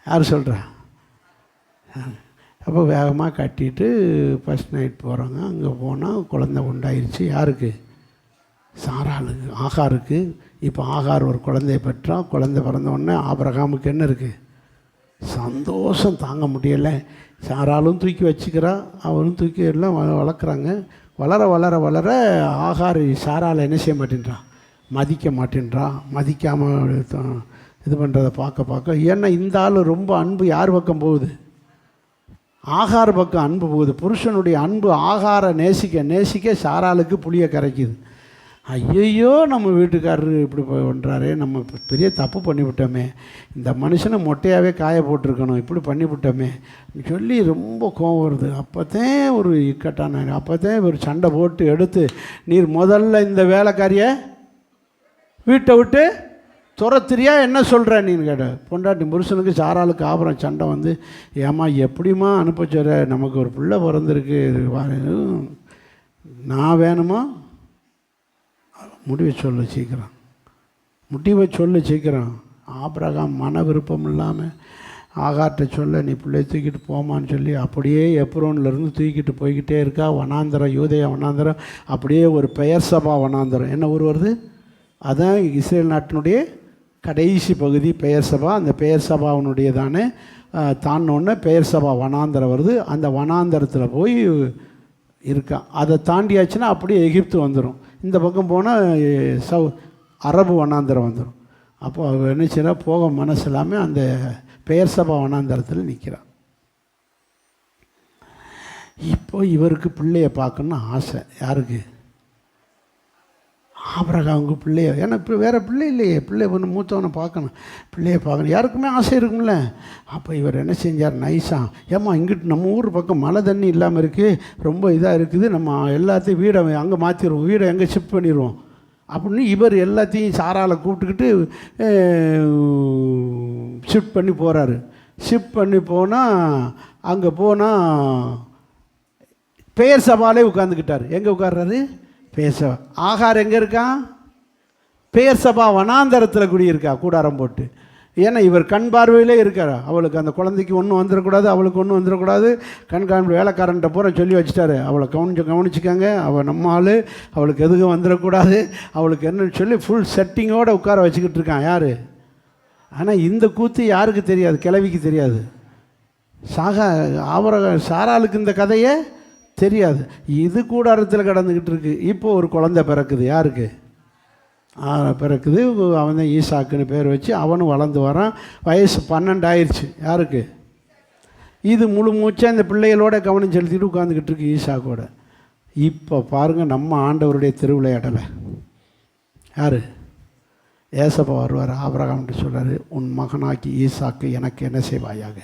யார் சொல்கிறா? அப்போ வேகமாக கட்டிட்டு ஃபஸ்ட் நைட் போகிறாங்க. அங்கே போனால் குழந்தை உண்டாயிருச்சு. யாருக்கு? சாராளுக்கு, ஆகாருக்கு. இப்போ ஆகார் ஒரு குழந்தைய பெற்றா. குழந்தை பிறந்த உடனே ஆபிரகாமுக்கு என்ன இருக்குது? சந்தோஷம் தாங்க முடியலை. சாராலும் தூக்கி வச்சுக்கிறா, அவளும் தூக்கி எல்லாம் வளர்க்குறாங்க. வளர வளர வளர ஆகார் சாரால் என்ன செய்ய மாட்டேன்றா, மதிக்க மாட்டேன்றா. மதிக்காமல் இது பண்ணுறதை பார்க்க பார்க்க, ஏன்னா இந்த ஆள் ரொம்ப அன்பு யார் பக்கம் போகுது? ஆகார் பக்கம் அன்பு போகுது. புருஷனுடைய அன்பு ஆகாரை நேசிக்க நேசிக்க சாராளுக்கு புளியை கரைக்குது. ஐயையோ, நம்ம வீட்டுக்காரரு இப்படி பண்ணுறாரே, நம்ம பெரிய தப்பு பண்ணிவிட்டோமே, இந்த மனுஷனை மொட்டையாகவே காய போட்டிருக்கணும், இப்படி பண்ணிவிட்டோமே சொல்லி ரொம்ப கோவம் வருது. அப்போதான் ஒரு இக்கட்டான, அப்போதான் ஒரு சண்டை போட்டு எடுத்து, நீர் முதல்ல இந்த வேலைக்காரியை வீட்டை விட்டு துரத்துறியா, என்ன சொல்கிற நீன்னு கேட்ட. பொண்டாட்டி புருஷனுக்கு சாராளுக்கு ஆபரம் சண்டை வந்து, ஏம்மா எப்படிம்மா அனுப்பிச்சுற, நமக்கு ஒரு பிள்ளை பிறந்திருக்கு, நான் வேணுமா, முடிவை சொல்ல சீக்கிரம், முடிவை சொல்ல சீக்கிரம். ஆபிரகாம் மன விருப்பம் இல்லாமல் ஆகார்ட்ட சொல்ல, நீ பிள்ளைய தூக்கிட்டு போமான்னு சொல்லி அப்படியே எப்ரோன்லேருந்து தூக்கிட்டு போய்கிட்டே இருக்கா. வனாந்தரம், யூதேயா வனாந்தரம், அப்படியே ஒரு பெயர் சபா வனாந்தரம். என்ன ஊர் வருது? அதான் இஸ்ரேல் நாட்டினுடைய கடைசி பகுதி பெயர் சபா. அந்த பெயர் சபாவினுடையதானே தாண்டினோடனே பெயர் சபா வனாந்தரம் வருது. அந்த வனாந்தரத்தில் போய் இருக்கான். அதை தாண்டியாச்சுன்னா அப்படியே எகிப்து வந்துடும். இந்த பக்கம் போனால் அரபு வனாந்தரம் வந்துடும். அப்போ அவள் என்ன செய்யறா, போக மனசு இல்லாமல் அந்த பெயர் சபா வனாந்தரத்தில் நிற்கிறான். இப்போ இவருக்கு பிள்ளைய பார்க்கணுன்னு ஆசை. யாருக்கு? ஆபிரகாமுக்கு பிள்ளைய. ஏன்னா இப்போ வேறு பிள்ளை இல்லையே, பிள்ளை ஒன்று மூத்தவனை பார்க்கணும், பிள்ளைய பார்க்கணும், யாருக்குமே ஆசை இருக்கும்ல. அப்போ இவர் என்ன செஞ்சார், நைஸாக, ஏம்மா இங்கிட்டு நம்ம ஊர் பக்கம் மழை தண்ணி இல்லாமல் இருக்குது, ரொம்ப இதாக இருக்குது, நம்ம எல்லாத்தையும் வீடை அங்கே மாற்றிடுவோம், வீடை எங்கே ஷிஃப்ட் பண்ணிடுவோம் அப்படின்னு இவர் எல்லாத்தையும் சாரால் கூப்பிட்டுக்கிட்டு ஷிஃப்ட் பண்ணி போகிறாரு. ஷிஃப்ட் பண்ணி போனால் அங்கே போனால் பெயர் சபாலே உட்காந்துக்கிட்டார். எங்கே உட்கார்றாரு? பெயர் சபா. ஆகார் எங்கே இருக்கான்? பெயர் சபா வனாந்தரத்தில் குடியிருக்கா, கூடாரம் போட்டு. ஏன்னா இவர் கண் பார்வையிலே இருக்கார். அவளுக்கு அந்த குழந்தைக்கு ஒன்றும் வந்துடக்கூடாது, அவளுக்கு ஒன்றும் வந்துடக்கூடாது. கண்காணிப்பு வேலைக்காரன்ட்ட பூரா சொல்லி வச்சுட்டாரு, அவளை கவனிச்சுக்காங்க, அவள் நம்ம ஆள், அவளுக்கு எதுவும் வந்துடக்கூடாது, அவளுக்கு என்னன்னு சொல்லி ஃபுல் செட்டிங்கோடு உட்கார வச்சுக்கிட்டு இருக்கான். யார்? ஆனால் இந்த கூத்து யாருக்கு தெரியாது? கிழவிக்கு தெரியாது. சாராளுக்கு இந்த கதையே தெரியாது. இது கூடாரத்தில் கடந்துக்கிட்டு இருக்கு. இப்போ ஒரு குழந்தை பிறக்குது. யாருக்கு பிறக்குது? அவன் தான் ஈசாக்குன்னு பேர் வச்சு அவனும் வளர்ந்து வரான். வயசு 12 ஆயிடுச்சு. யாருக்கு? இது முழு மூச்சாக இந்த பிள்ளைகளோட கவனம் செலுத்திட்டு உட்காந்துக்கிட்டு இருக்கு ஈசாக்கோட. இப்போ பாருங்கள், நம்ம ஆண்டவருடைய திருவிளையாடலை. யார்? ஏசப்பா வருவார். ஆபிரகாம்கிட்ட சொல்கிறார், உன் மகனாக்கி ஈசாக்கு எனக்கு என்ன செய்வாயாக?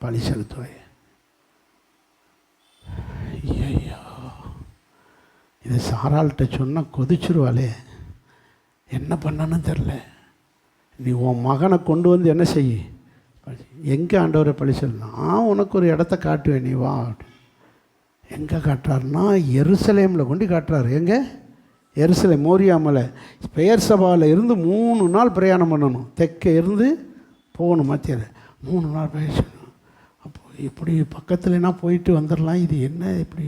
பலி செலுத்துவாய். ஐயோ, இது சாராள்கிட்ட சொன்னால் கொதிச்சிருவாளே, என்ன பண்ணணும்னு தெரில. நீ உன் மகனை கொண்டு வந்து என்ன செய்ய? எங்கே ஆண்டவரை பழி சொல்லு, நான் உனக்கு ஒரு இடத்த காட்டுவேன், நீ வா. எங்கே காட்டுறாருன்னா எருசலேமில் கொண்டு காட்டுறாரு. எங்கே? எருசலேம், மோரியா மலை. பெயர் சபாவில் இருந்து 3 நாள் பிரயாணம் பண்ணணும். தெற்கே இருந்து போகணும், மத்தியில் 3 நாள் பிரயாணம். அப்போ இப்படி பக்கத்துலனா போயிட்டு வந்துடலாம். இது என்ன இப்படி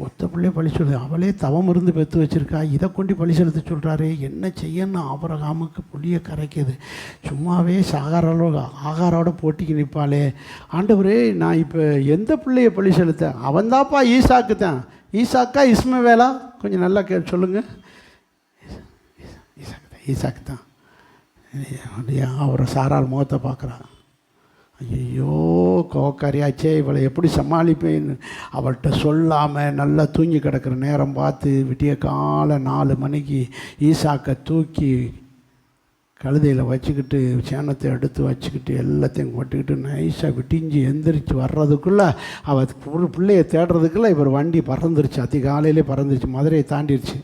ஒத்த பிள்ளைய பழி சொல்லுது? அவளே தவம் இருந்து பெற்று வச்சுருக்கா, இதை கொண்டு பழி செலுத்த சொல்கிறாரு. என்ன செய்யணும்? ஆபிரகாமுக்கு புளியை கரைக்கிது. சும்மாவே ஆகாரோட போட்டிக்கு நிற்பாளே. ஆண்டவரே, நான் இப்போ எந்த பிள்ளையை பழி செலுத்த? அவன்தாப்பா ஈசாக்கு தான். ஈசாக்கா இஸ்மவேலா? கொஞ்சம் நல்லா சொல்லுங்கள். ஈசாக்கு தான். அவரை சாரால் முகத்தை பார்க்குறான். ஐயோ கோக்காரியாச்சே, இவளை எப்படி சமாளிப்பேன்னு அவள்கிட்ட சொல்லாமல் நல்லா தூங்கி கிடக்கிற நேரம் பார்த்து விடிய காலை 4 மணிக்கு ஈசாக்கை தூக்கி கழுதையில் வச்சுக்கிட்டு சேனத்தை எடுத்து வச்சுக்கிட்டு எல்லாத்தையும் கொட்டிக்கிட்டு நைஸாக விட்டிஞ்சு எந்திரிச்சு வர்றதுக்குள்ளே அவள் பிள்ளையை தேடுறதுக்குள்ளே இவர் வண்டி பறந்துருச்சு. அதிகாலையிலே பறந்துருச்சு, மதுரையை தாண்டிடுச்சு.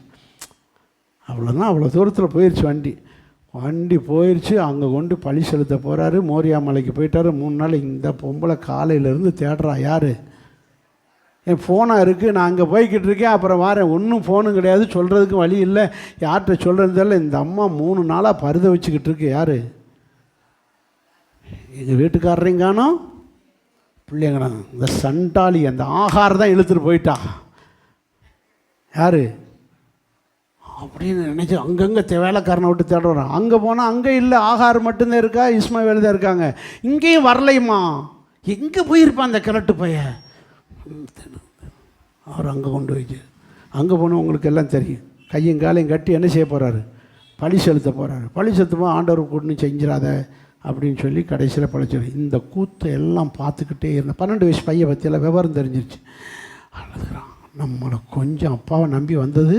அவ்வளோதான், அவ்வளோ தூரத்தில் போயிடுச்சு வண்டி போயிடுச்சு. அங்கே கொண்டு பழி செலுத்த போகிறாரு. மோரியா மலைக்கு போயிட்டார். 3 நாள் இந்த பொம்பளை காலையிலேருந்து தேடுறா. யார்? என் ஃபோனாக இருக்குது, நான் அங்கே போய்கிட்டு இருக்கேன், அப்புறம் வரேன். ஒன்றும் ஃபோனும் கிடையாது, சொல்கிறதுக்கு வழி இல்லை, யார்கிட்ட சொல்கிறது இல்லை. இந்த அம்மா 3 நாளாக பருத வச்சுக்கிட்டு இருக்கு. யார்? எங்கள் வீட்டுக்காரரையும் காணோம், பிள்ளைங்க. இந்த சண்டாளி அந்த ஆகார் தான் இழுத்துட்டு போயிட்டா. யார் அப்படின்னு நினச்சி அங்கங்கே வேலைக்காரனை விட்டு தேடுறான். அங்கே போனால் அங்கே இல்லை, ஆகார் மட்டும்தான் இருக்கா, இஸ்மாவேல் தான் இருக்காங்க. இங்கேயும் வரலையுமா, எங்கே போயிருப்பான் அந்த கிழட்டு பையன்? அவர் அங்கே கொண்டு போய்க்கு. அங்கே போனால் உங்களுக்கு எல்லாம் தெரியும். கையும் காலையும் கட்டி என்ன செய்ய போகிறாரு? பழி செலுத்த போகிறாரு. பழி செலுத்துமா ஆண்டவர் கூட்டு செஞ்சிடாத அப்படின்னு சொல்லி கடைசியில் பழிச்சிடு. இந்த கூத்தை எல்லாம் பார்த்துக்கிட்டே இருந்தேன். 12 வயசு பையன் பற்றியெல்லாம் விவரம் தெரிஞ்சிருச்சு. அழுதுகிறான். நம்மளை கொஞ்சம் அப்பாவை நம்பி வந்தது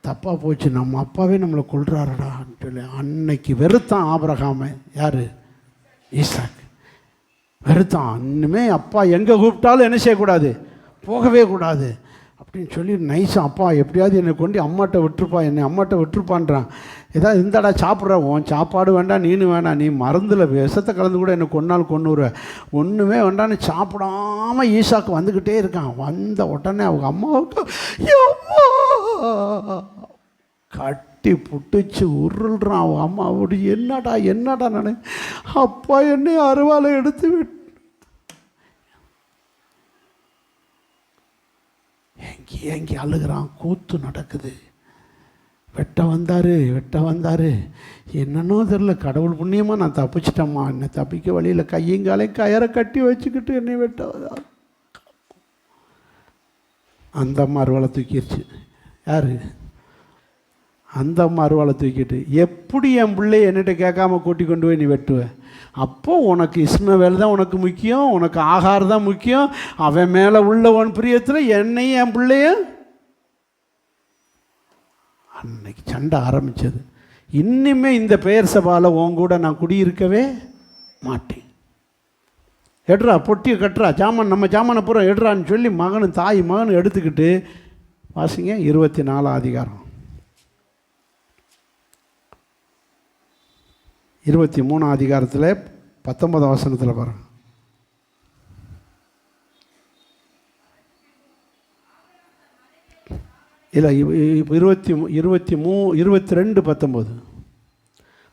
தப்பாக போச்சு, நம்ம அப்பாவே நம்மளை கொள்றாருடான்னு சொல்லி அன்னைக்கு வெறுத்தான் ஆபிரகாமை. யார்? ஈசாக்கு. வெறுத்தான். இன்னுமே அப்பா எங்கே கூப்பிட்டாலும் என்ன செய்யக்கூடாது, போகவே கூடாது அப்படின்னு சொல்லி நைஸாக அப்பா எப்படியாவது என்னை கொண்டு அம்மாட்ட விட்டுருப்பா, என்னை அம்மாட்ட விட்டுருப்பான்றான். ஏதாவது இருந்தாடா சாப்பிட்ற, உன் சாப்பாடு வேண்டாம், நீனு வேண்டாம், நீ மருந்தில் விஷத்தை கலந்து கூட என்னை கொன்னால் கொன்னுருவ, ஒன்றுமே வேண்டான்னு சாப்பிடாமல் ஈசாக்கு வந்துக்கிட்டே இருக்கான். வந்த உடனே அவங்க அம்மாவுக்கு கட்டி புட்டுச்சு உருள்றான். அவன் அம்மா அப்படி என்னடா நான் அப்பா என்னை அருவாலை எடுத்து விட்டு ஏங்கி அழுகிறான். கூத்து நடக்குது. வெட்ட வந்தார் என்னன்னோ தெரில. கடவுள் புண்ணியமாக நான் தப்பிச்சிட்டேம்மா, என்னை தப்பிக்க வழியில் கையங்காலையும் கயரை கட்டி வச்சுக்கிட்டு என்னை வெட்ட அந்த அம்மா அருவாலை தூக்கிடுச்சு. யார்? அந்த அம்மா அருவாலை தூக்கிட்டு எப்படி என் பிள்ளை என்னகிட்ட கேட்காம கூட்டி கொண்டு போய் நீ வெட்டுவேன்? அப்போது உனக்கு இஸ்மவேல் தான் உனக்கு முக்கியம், உனக்கு ஆகார் தான் முக்கியம். அவன் மேலே உள்ளவன் பிரியத்தில் என்னையும் என் பிள்ளையும். அன்னைக்கு சண்டை ஆரம்பித்தது. இன்னுமே இந்த பெயர் சபாவில் உன் கூட நான் குடியிருக்கவே மாட்டேன். எடுறா பொட்டியை கட்டுறா, நம்ம ஜாமானை பூரா எடுறான்னு சொல்லி மகனும் எடுத்துக்கிட்டு வாசிங்க 24 அதிகாரம் 23 அதிகாரத்தில் 19 வசனத்தில் பாருங்கள். இல்லை 22:19.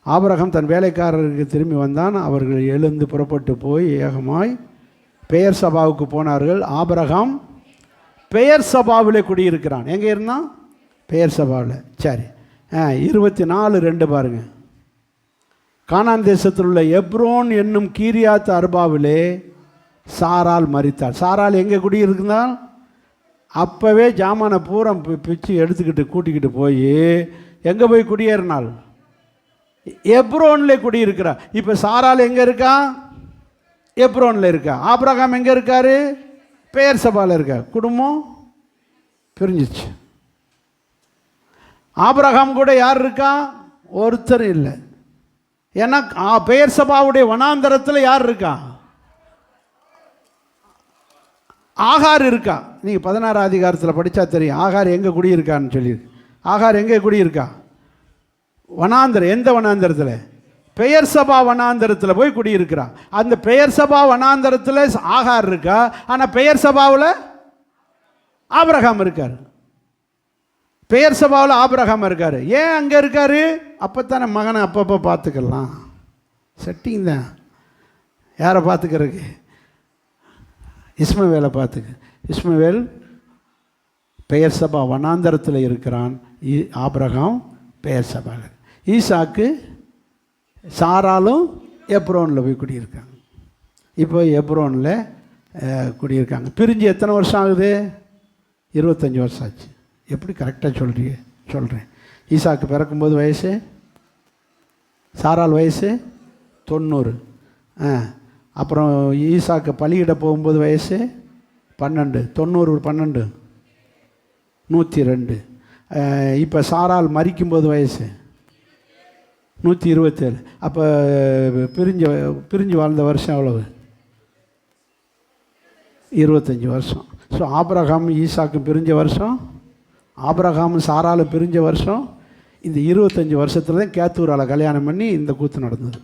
ஆபிரகாம் தன் வேலைக்காரருக்கு திரும்பி வந்தான். அவர்கள் எழுந்து புறப்பட்டு போய் ஏகமாய் பெயர் சபாவுக்கு போனார்கள். ஆபிரகாம் பெயர் சபாவிலே குடியிருக்கிறான். எங்கே இருந்தான்? பெயர் சபாவில். சரி, 24:2 பாருங்கள். கானான் தேசத்தில் உள்ள எப்ரோன் என்னும் கீரியாத் அர்பாவிலே சாரால் மரித்தாள். சாரால் எங்கே குடியிருந்தால் அப்போவே ஜாமான பூரம் பிச்சு எடுத்துக்கிட்டு கூட்டிக்கிட்டு போய் எங்கே போய் குடியேறினாள்? எப்ரோனில் குடியிருக்கிறா. இப்போ சாரால் எங்கே இருக்கா? எப்ரோனில் இருக்கா. ஆபிரகாம் எங்கே இருக்காரு? பெயர் சபாவில் இருக்கா. குடும்பம் பிரிஞ்சிச்சு. ஆபிரகாம் கூட யார் இருக்கா? ஒருத்தர் இல்லை. ஏன்னா பெயர் சபாவுடைய வனாந்தரத்தில் யார் இருக்கா? ஆகார் இருக்கா. நீங்கள் 16 அதிகாரத்தில் படித்தா தெரியும் ஆகார் எங்கே குடியிருக்கான்னு சொல்லி. ஆகார் எங்கே குடியிருக்கா? வனாந்தரம். எந்த வனாந்தரத்தில்? பெயர் சபா வனாந்தரத்தில் போய் குடியிருக்கிறா. அந்த பெயர் சபா வனாந்தரத்தில் ஆகார் இருக்கா. ஆனால் பெயர் சபாவில் ஆபிரகாம் இருக்கார். பெயர் சபாவில் ஆபிரகாம் இருக்கார். ஏன் அங்கே இருக்கார்? அப்போத்தானே மகனை அப்பப்போ பார்த்துக்கலாம். செட்டிங் தான். யாரை பார்த்துக்கிறதுக்கு? இஸ்மவேலை பார்த்துக்க. இஸ்மவேல் பெயர் சபா வனாந்தரத்தில் இருக்கிறான். ஆபிரகாம் பெயர் சபாவில். ஈசாக்கு சாராலும் எப்ரோனில் போய் குடியிருக்காங்க. இப்போ எப்ரோனில் குடியிருக்காங்க. பிரிஞ்சு எத்தனை வருஷம் ஆகுது? 25 வருஷம் ஆச்சு. எப்படி கரெக்டாக சொல்கிறேன். ஈசாக்கு பிறக்கும்போது வயசு சாராள் வயசு 90. அப்புறம் ஈசாக்கு பலியிட போகும்போது வயசு 12. 90 12 102. இப்போ சாராள் மரிக்கும்போது வயசு 127. அப்போ பிரிஞ்சு வாழ்ந்த வருஷம் எவ்வளவு? 25 வருஷம். ஸோ ஆபிரகாம் ஈசாக்கு பிரிஞ்ச வருஷம், ஆபிரகாம் சாராள் பிரிஞ்ச வருஷம். இந்த 25 வருஷத்துல தான் கேத்தூரால் கல்யாணம் பண்ணி இந்த கூத்து நடந்தது.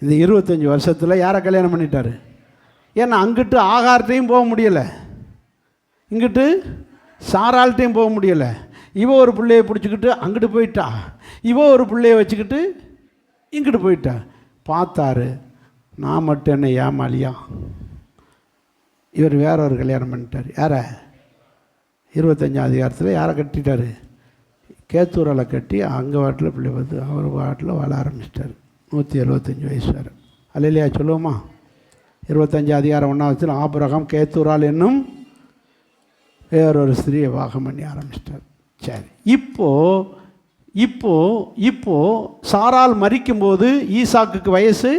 இந்த 25 வருஷத்தில் யாரை கல்யாணம் பண்ணிட்டார்? ஏன்னா அங்கிட்டு ஆகார்ட்டையும் போக முடியலை, இங்கிட்டு சாராள்கிட்டையும் போக முடியலை. இவ ஒரு பிள்ளையை பிடிச்சிக்கிட்டு அங்கிட்டு போயிட்டா, இவ ஒரு பிள்ளையை வச்சுக்கிட்டு இங்கிட்டு போயிட்டா. பார்த்தாரு, நான் மட்டும் என்ன ஏமாலியா? இவர் வேற ஒரு கல்யாணம் பண்ணிட்டார். யாரை? 25ஆம் அதிகாரத்தில் யாரை கட்டிட்டார்? கேத்தூரால் கட்டி அங்கே வாட்டில் பிள்ளை வந்து அவர் வாட்டில் வாழ ஆரம்பிச்சிட்டார். 175 வயசு வேறு. அல்லையா சொல்லுவோமா? 25ஆம் அதிகாரம் 1 ஆபிரகாம் கேத்தூரால் என்னும் வேறொரு ஸ்திரியை வாகம் பண்ணி ஆரம்பிச்சிட்டார். சரி, இப்போ சாராள் மரிக்கும்போது ஈசாக்குக்கு வயசு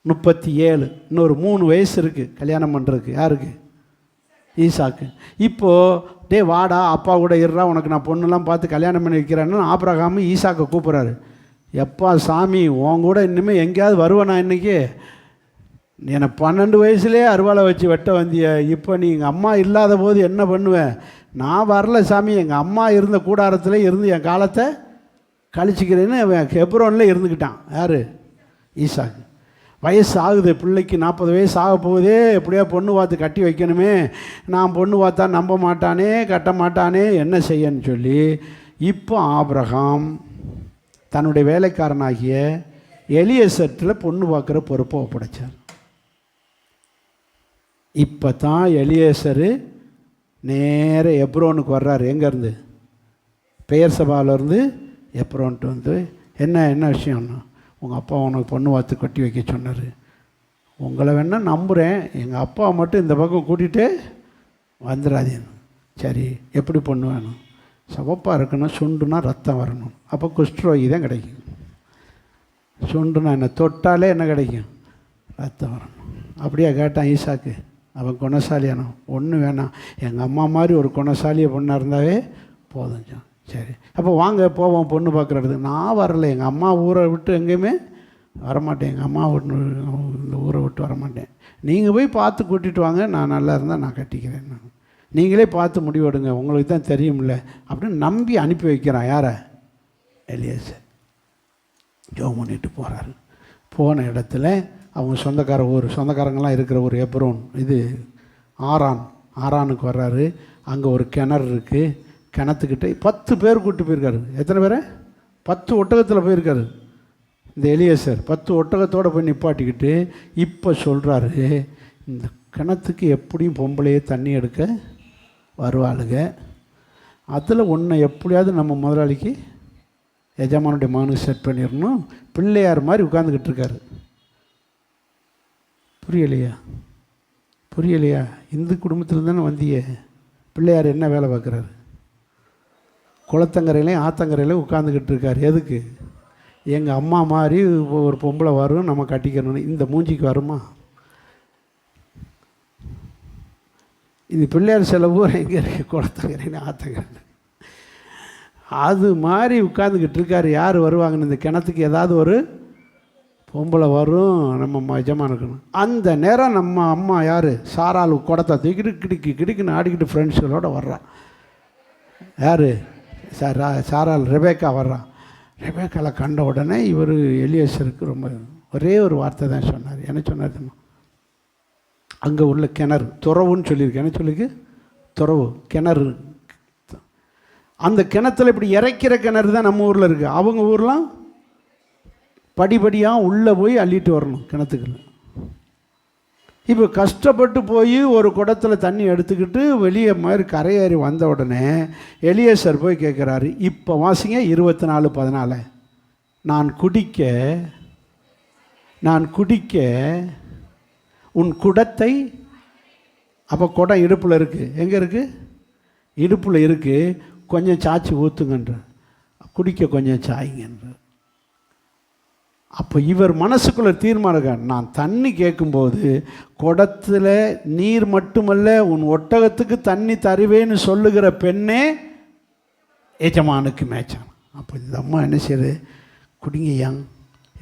37. இன்னொரு 3 வயசு இருக்குது கல்யாணம் பண்ணுறதுக்கு. யாருக்கு? ஈசாக்கு. இப்போது வாடா அப்பா கூட இருறா, உனக்கு நான் பொண்ணுலாம் பார்த்து கல்யாணம் பண்ணி வைக்கிறேன்னு ஆபிரகாம் ஈசாக்கை கூப்பிட்றாரு. எப்பா சாமி, உன் கூட இனிமேல் எங்கேயாவது வருவேன் நான் இன்றைக்கி? என்னை 12 வயசுலேயே அருவாளை வச்சு வெட்ட வந்திய, இப்போ நீ எங்கள் அம்மா இல்லாத போது என்ன பண்ணுவேன்? நான் வரல சாமி, எங்கள் அம்மா இருந்த கூடாரத்தில் இருந்து என் காலத்தை கழிச்சிக்கிறேன்னு ஹெப்ரோனில் இருந்துக்கிட்டான். யார்? ஈசாக்கு. வயசு ஆகுது பிள்ளைக்கு, 40 வயசு ஆக போகுதே, எப்படியா பொண்ணு பார்த்து கட்டி வைக்கணுமே, நான் பொண்ணு பார்த்தா நம்ப மாட்டானே, கட்ட மாட்டானே, என்ன செய்யன்னு சொல்லி இப்போ ஆபிரகாம் தன்னுடைய வேலைக்காரனாகிய எலியேசரில் பொண்ணு பார்க்குற பொறுப்பை ஒப்படைச்சார். இப்போ தான் எலியேசர் நேர எப்ரோனுக்கு வர்றாரு. எங்கேருந்து? பெயர் சபாவிலேருந்து எப்ரோன்ட்டு வந்து, என்ன விஷயம்னா, உங்கள் அப்பா உனக்கு பொண்ணு பார்த்து கட்டி வைக்க சொன்னார். உங்களை வேணால் நம்புகிறேன், எங்கள் அப்பாவை மட்டும் இந்த பக்கம் கூட்டிகிட்டு வந்துடாதீங்க. சரி, எப்படி பொண்ணு வேணும்? சவப்பாக இருக்கணும், சுண்டுனா ரத்தம் வரணும். அப்போ குஷ்டரோகி தான் கிடைக்கும். சுண்டுனா என்ன, தொட்டாலே என்ன கிடைக்கும்? ரத்தம் வரணும். அப்படியே கேட்டான் ஈசாக்கு. அவன் குணசாலியானோ? ஒன்று வேணாம், எங்கள் அம்மா மாதிரி ஒரு குணசாலியை பொண்ணாக இருந்தாவே போதும். சரி, அப்போ வாங்க போவோம் பொண்ணு பார்க்குறது. நான் வரல, எங்கள் அம்மா ஊரை விட்டு எங்கேயுமே வரமாட்டேன், எங்கள் அம்மா இந்த ஊரை விட்டு வரமாட்டேன். நீங்கள் போய் பார்த்து கூட்டிகிட்டு வாங்க, நான் நல்லா இருந்தால் நான் கட்டிக்கிறேன். நான் நீங்களே பார்த்து முடிவெடுங்க, உங்களுக்கு தான் தெரியும்ல அப்படின்னு நம்பி அனுப்பி வைக்கிறான். யாரை? எலியேசர். ஜெபம் பண்ணிட்டு போகிறாரு. போன இடத்துல அவங்க சொந்தக்காரங்களாம் இருக்கிற ஒரு எப்ரோன், இது ஆரானுக்கு வர்றாரு. அங்கே ஒரு கிணறு இருக்குது. கிணத்துக்கிட்ட 10 பேர் கூப்பிட்டு போயிருக்காரு. எத்தனை பேர்? 10 ஒட்டகத்தில் போயிருக்காரு இந்த எலியேசர். 10 ஒட்டகத்தோடு போய் நிப்பாட்டிக்கிட்டு இப்போ சொல்கிறாரு, இந்த கிணத்துக்கு எப்படியும் பொம்பளையே தண்ணி எடுக்க வருவாளுங்க, அதில் ஒன்றை எப்படியாவது நம்ம முதலாளிக்கு எஜமானுடைய மகனுக்கு செட் பண்ணிடணும். பிள்ளையார் மாதிரி உட்காந்துக்கிட்டு இருக்காரு. புரியலையா? இந்து குடும்பத்தில் தானே வந்தியே. பிள்ளையார் என்ன வேலை பார்க்குறாரு? குளத்தங்கரையிலையும் ஆத்தங்கரையிலையும் உட்காந்துக்கிட்டு இருக்கார். எதுக்கு? எங்கள் அம்மா மாதிரி ஒரு பொம்பளை வரும், நம்ம கட்டிக்கணும்னு. இந்த மூஞ்சிக்கு வருமா? இது பிள்ளையார் செலவு எங்கே இருக்குது? குளத்தங்கரையிலையும் ஆத்தங்கரையில். அது மாதிரி உட்காந்துக்கிட்டு இருக்கார். யார் வருவாங்கன்னு? இந்த கிணத்துக்கு ஏதாவது ஒரு பொம்பளை வரும், நம்ம எஜமான இருக்கணும். அந்த நேரம் நம்ம அம்மா யார்? சாராள் குடத்தை தூக்கிட்டு கிடுக்குன்னு ஆடிக்கிட்டு ஃப்ரெண்ட்ஸுகளோடு வர்றான். யார்? சாராள் ரெபேக்கா வர்றான். ரெபேக்காவில் கண்ட உடனே இவர் எலியேசருக்கு ரொம்ப ஒரே ஒரு வார்த்தை தான் சொன்னார். என்ன சொன்னார்? அங்கே உள்ள கிணறு, துறவுன்னு சொல்லியிருக்கு. என்ன சொல்லியிருக்கு? துறவு கிணறு. அந்த கிணத்துல இப்படி இறைக்கிற கிணறு தான் நம்ம ஊரில் இருக்குது. அவங்க ஊர்லாம் படிப்படியாக உள்ளே போய் அள்ளிட்டு வரணும் கிணத்துக்குள்ள. இப்போ கஷ்டப்பட்டு போய் ஒரு குடத்தில் தண்ணி எடுத்துக்கிட்டு வெளியே மாதிரி கரையேறி வந்த உடனே எலியேசர் போய் கேட்குறாரு. இப்போ வாசிங்க 24:14. நான் குடிக்க உன் குடத்தை. அப்போ குடம் இடுப்பில் இருக்குது. எங்கே இருக்குது? இடுப்பில் இருக்குது. கொஞ்சம் சாய்ச்சி ஊற்றுங்கன்ற, குடிக்க கொஞ்சம் சாய்ங்கன்ற. அப்போ இவர் மனசுக்குள்ளே தீர்மானம், நான் தண்ணி கேட்கும்போது குடத்தில் நீர் மட்டுமல்ல உன் ஒட்டகத்துக்கு தண்ணி தருவேன்னு சொல்லுகிற பெண்ணே எஜமானுக்கு மேய்ச்சான். அப்போ இந்த அம்மா என்ன செய்யுது, குடிங்கய்யா,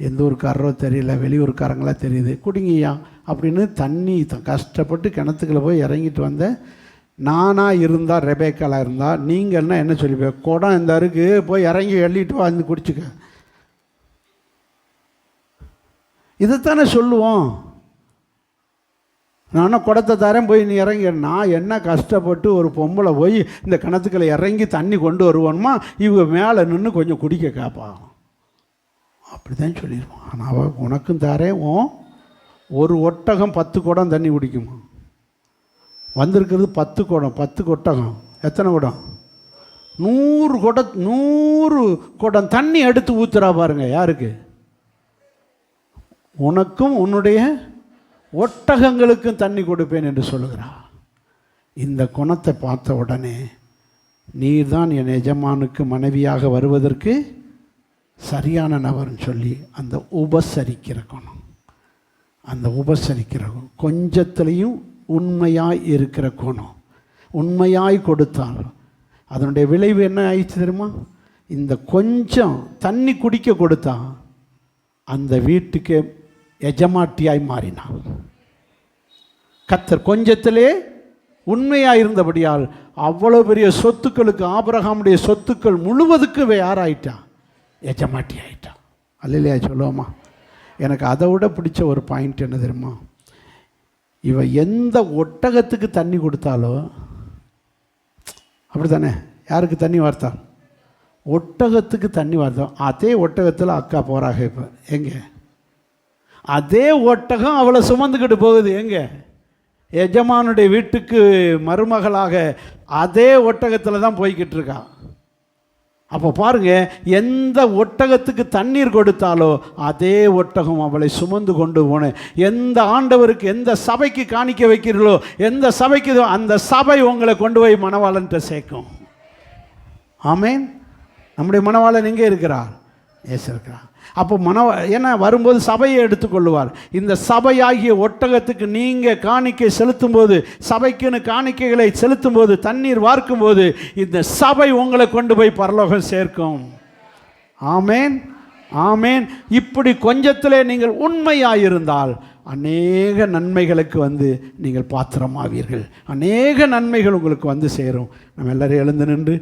எந்த ஊருக்காரரோ தெரியல, வெளியூருக்காரங்களா தெரியுது, குடிங்கய்யா அப்படின்னு தண்ணி கஷ்டப்பட்டு கிணத்துக்குள்ள போய் இறங்கிட்டு வந்த. நானாக இருந்தால், ரெபேக்காலாக இருந்தால், நீங்கள்னா என்ன சொல்லிப்பேன், குடம் இந்த அருக்கு போய் இறங்கி எள்ளிட்டு வந்து குடிச்சுக்க, இதைத்தானே சொல்லுவோம். நானும் குடத்தை தரேன், போய் நீ இறங்கி. நான் என்ன கஷ்டப்பட்டு ஒரு பொம்பளை போய் இந்த கிணத்துக்களை இறங்கி தண்ணி கொண்டு வருவோம்மா, இவங்க மேலே நின்று கொஞ்சம் குடிக்க கேட்பா, அப்படி தான் சொல்லிடுவான். ஆனால் அவள் உனக்கும் தரேன், ஒரு ஒட்டகம் 10 குடம் தண்ணி குடிக்குமா, வந்திருக்கிறது 10 குடம், 10 ஒட்டகம் எத்தனை குடம், 100 குடம் தண்ணி எடுத்து ஊற்றுறா பாருங்க. யாருக்கு? உனக்கும் உன்னுடைய ஒட்டகங்களுக்கும் தண்ணி கொடுப்பேன் என்று சொல்லுகிறார். இந்த குணத்தை பார்த்த உடனே, நீர் தான் என் எஜமானுக்கு மனைவியாக வருவதற்கு சரியான நபர்னு சொல்லி அந்த உபசரிக்கிற குணம், அந்த உபசரிக்கிற குணம், கொஞ்சத்துலேயும் உண்மையாய் இருக்கிற குணம், உண்மையாய் கொடுத்தால் அதனுடைய விளைவு என்ன ஆயிடுச்சு தெரியுமா? இந்த கொஞ்சம் தண்ணி குடிக்க கொடுத்தா அந்த வீட்டுக்கு எஜமாட்டியாய் மாறினான். கர்த்தர் கொஞ்சத்திலே உண்மையாக இருந்தபடியால் அவ்வளோ பெரிய சொத்துக்களுக்கு, ஆபிரகாமுடைய சொத்துக்கள் முழுவதுக்கு யாராயிட்டான், எஜமாட்டி ஆயிட்டான். அல்லையா சொல்லுவோமா? எனக்கு அதை விட பிடிச்ச ஒரு பாயிண்ட் என்ன தெரியுமா, இவ எந்த ஒட்டகத்துக்கு தண்ணி கொடுத்தாலோ, அப்படி தானே, யாருக்கு தண்ணி வார்த்தால், ஒட்டகத்துக்கு தண்ணி வார்த்தோம். அதே ஒட்டகத்தில் அக்கா போகிறாங்க. இப்போ எங்கே? அதே ஒட்டகம் அவளை சுமந்துக்கிட்டு போகுது. எங்கே? எஜமானுடைய வீட்டுக்கு மருமகளாக அதே ஒட்டகத்தில் தான் போய்கிட்டு இருக்கா. அப்போ பாருங்க, எந்த ஒட்டகத்துக்கு தண்ணீர் கொடுத்தாலோ அதே ஒட்டகம் அவளை சுமந்து கொண்டு போன. எந்த ஆண்டவருக்கு, எந்த சபைக்கு காணிக்க வைக்கிறீர்களோ, எந்த சபைக்கு, அந்த சபை உங்களை கொண்டு போய் மணவாளன்ட்ட சேர்க்கும். ஆமேன். நம்முடைய மணவாளன் எங்கே இருக்கிறார்? இயேசு இருக்கிறார். அப்போ ஏன்னா வரும்போது சபையை எடுத்துக்கொள்ளுவார். இந்த சபையாகிய ஒட்டகத்துக்கு நீங்கள் காணிக்கை செலுத்தும் போது, சபைக்குன்னு காணிக்கைகளை செலுத்தும் போது, தண்ணீர் வார்க்கும் போது, இந்த சபை உங்களை கொண்டு போய் பரலோகம் சேர்க்கும். ஆமேன், ஆமேன். இப்படி கொஞ்சத்திலே நீங்கள் உண்மையாயிருந்தால் அநேக நன்மைகளுக்கு நீங்கள் பாத்திரமாவீர்கள். அநேக நன்மைகள் உங்களுக்கு சேரும். நம்ம எல்லாரும் எழுந்து நின்று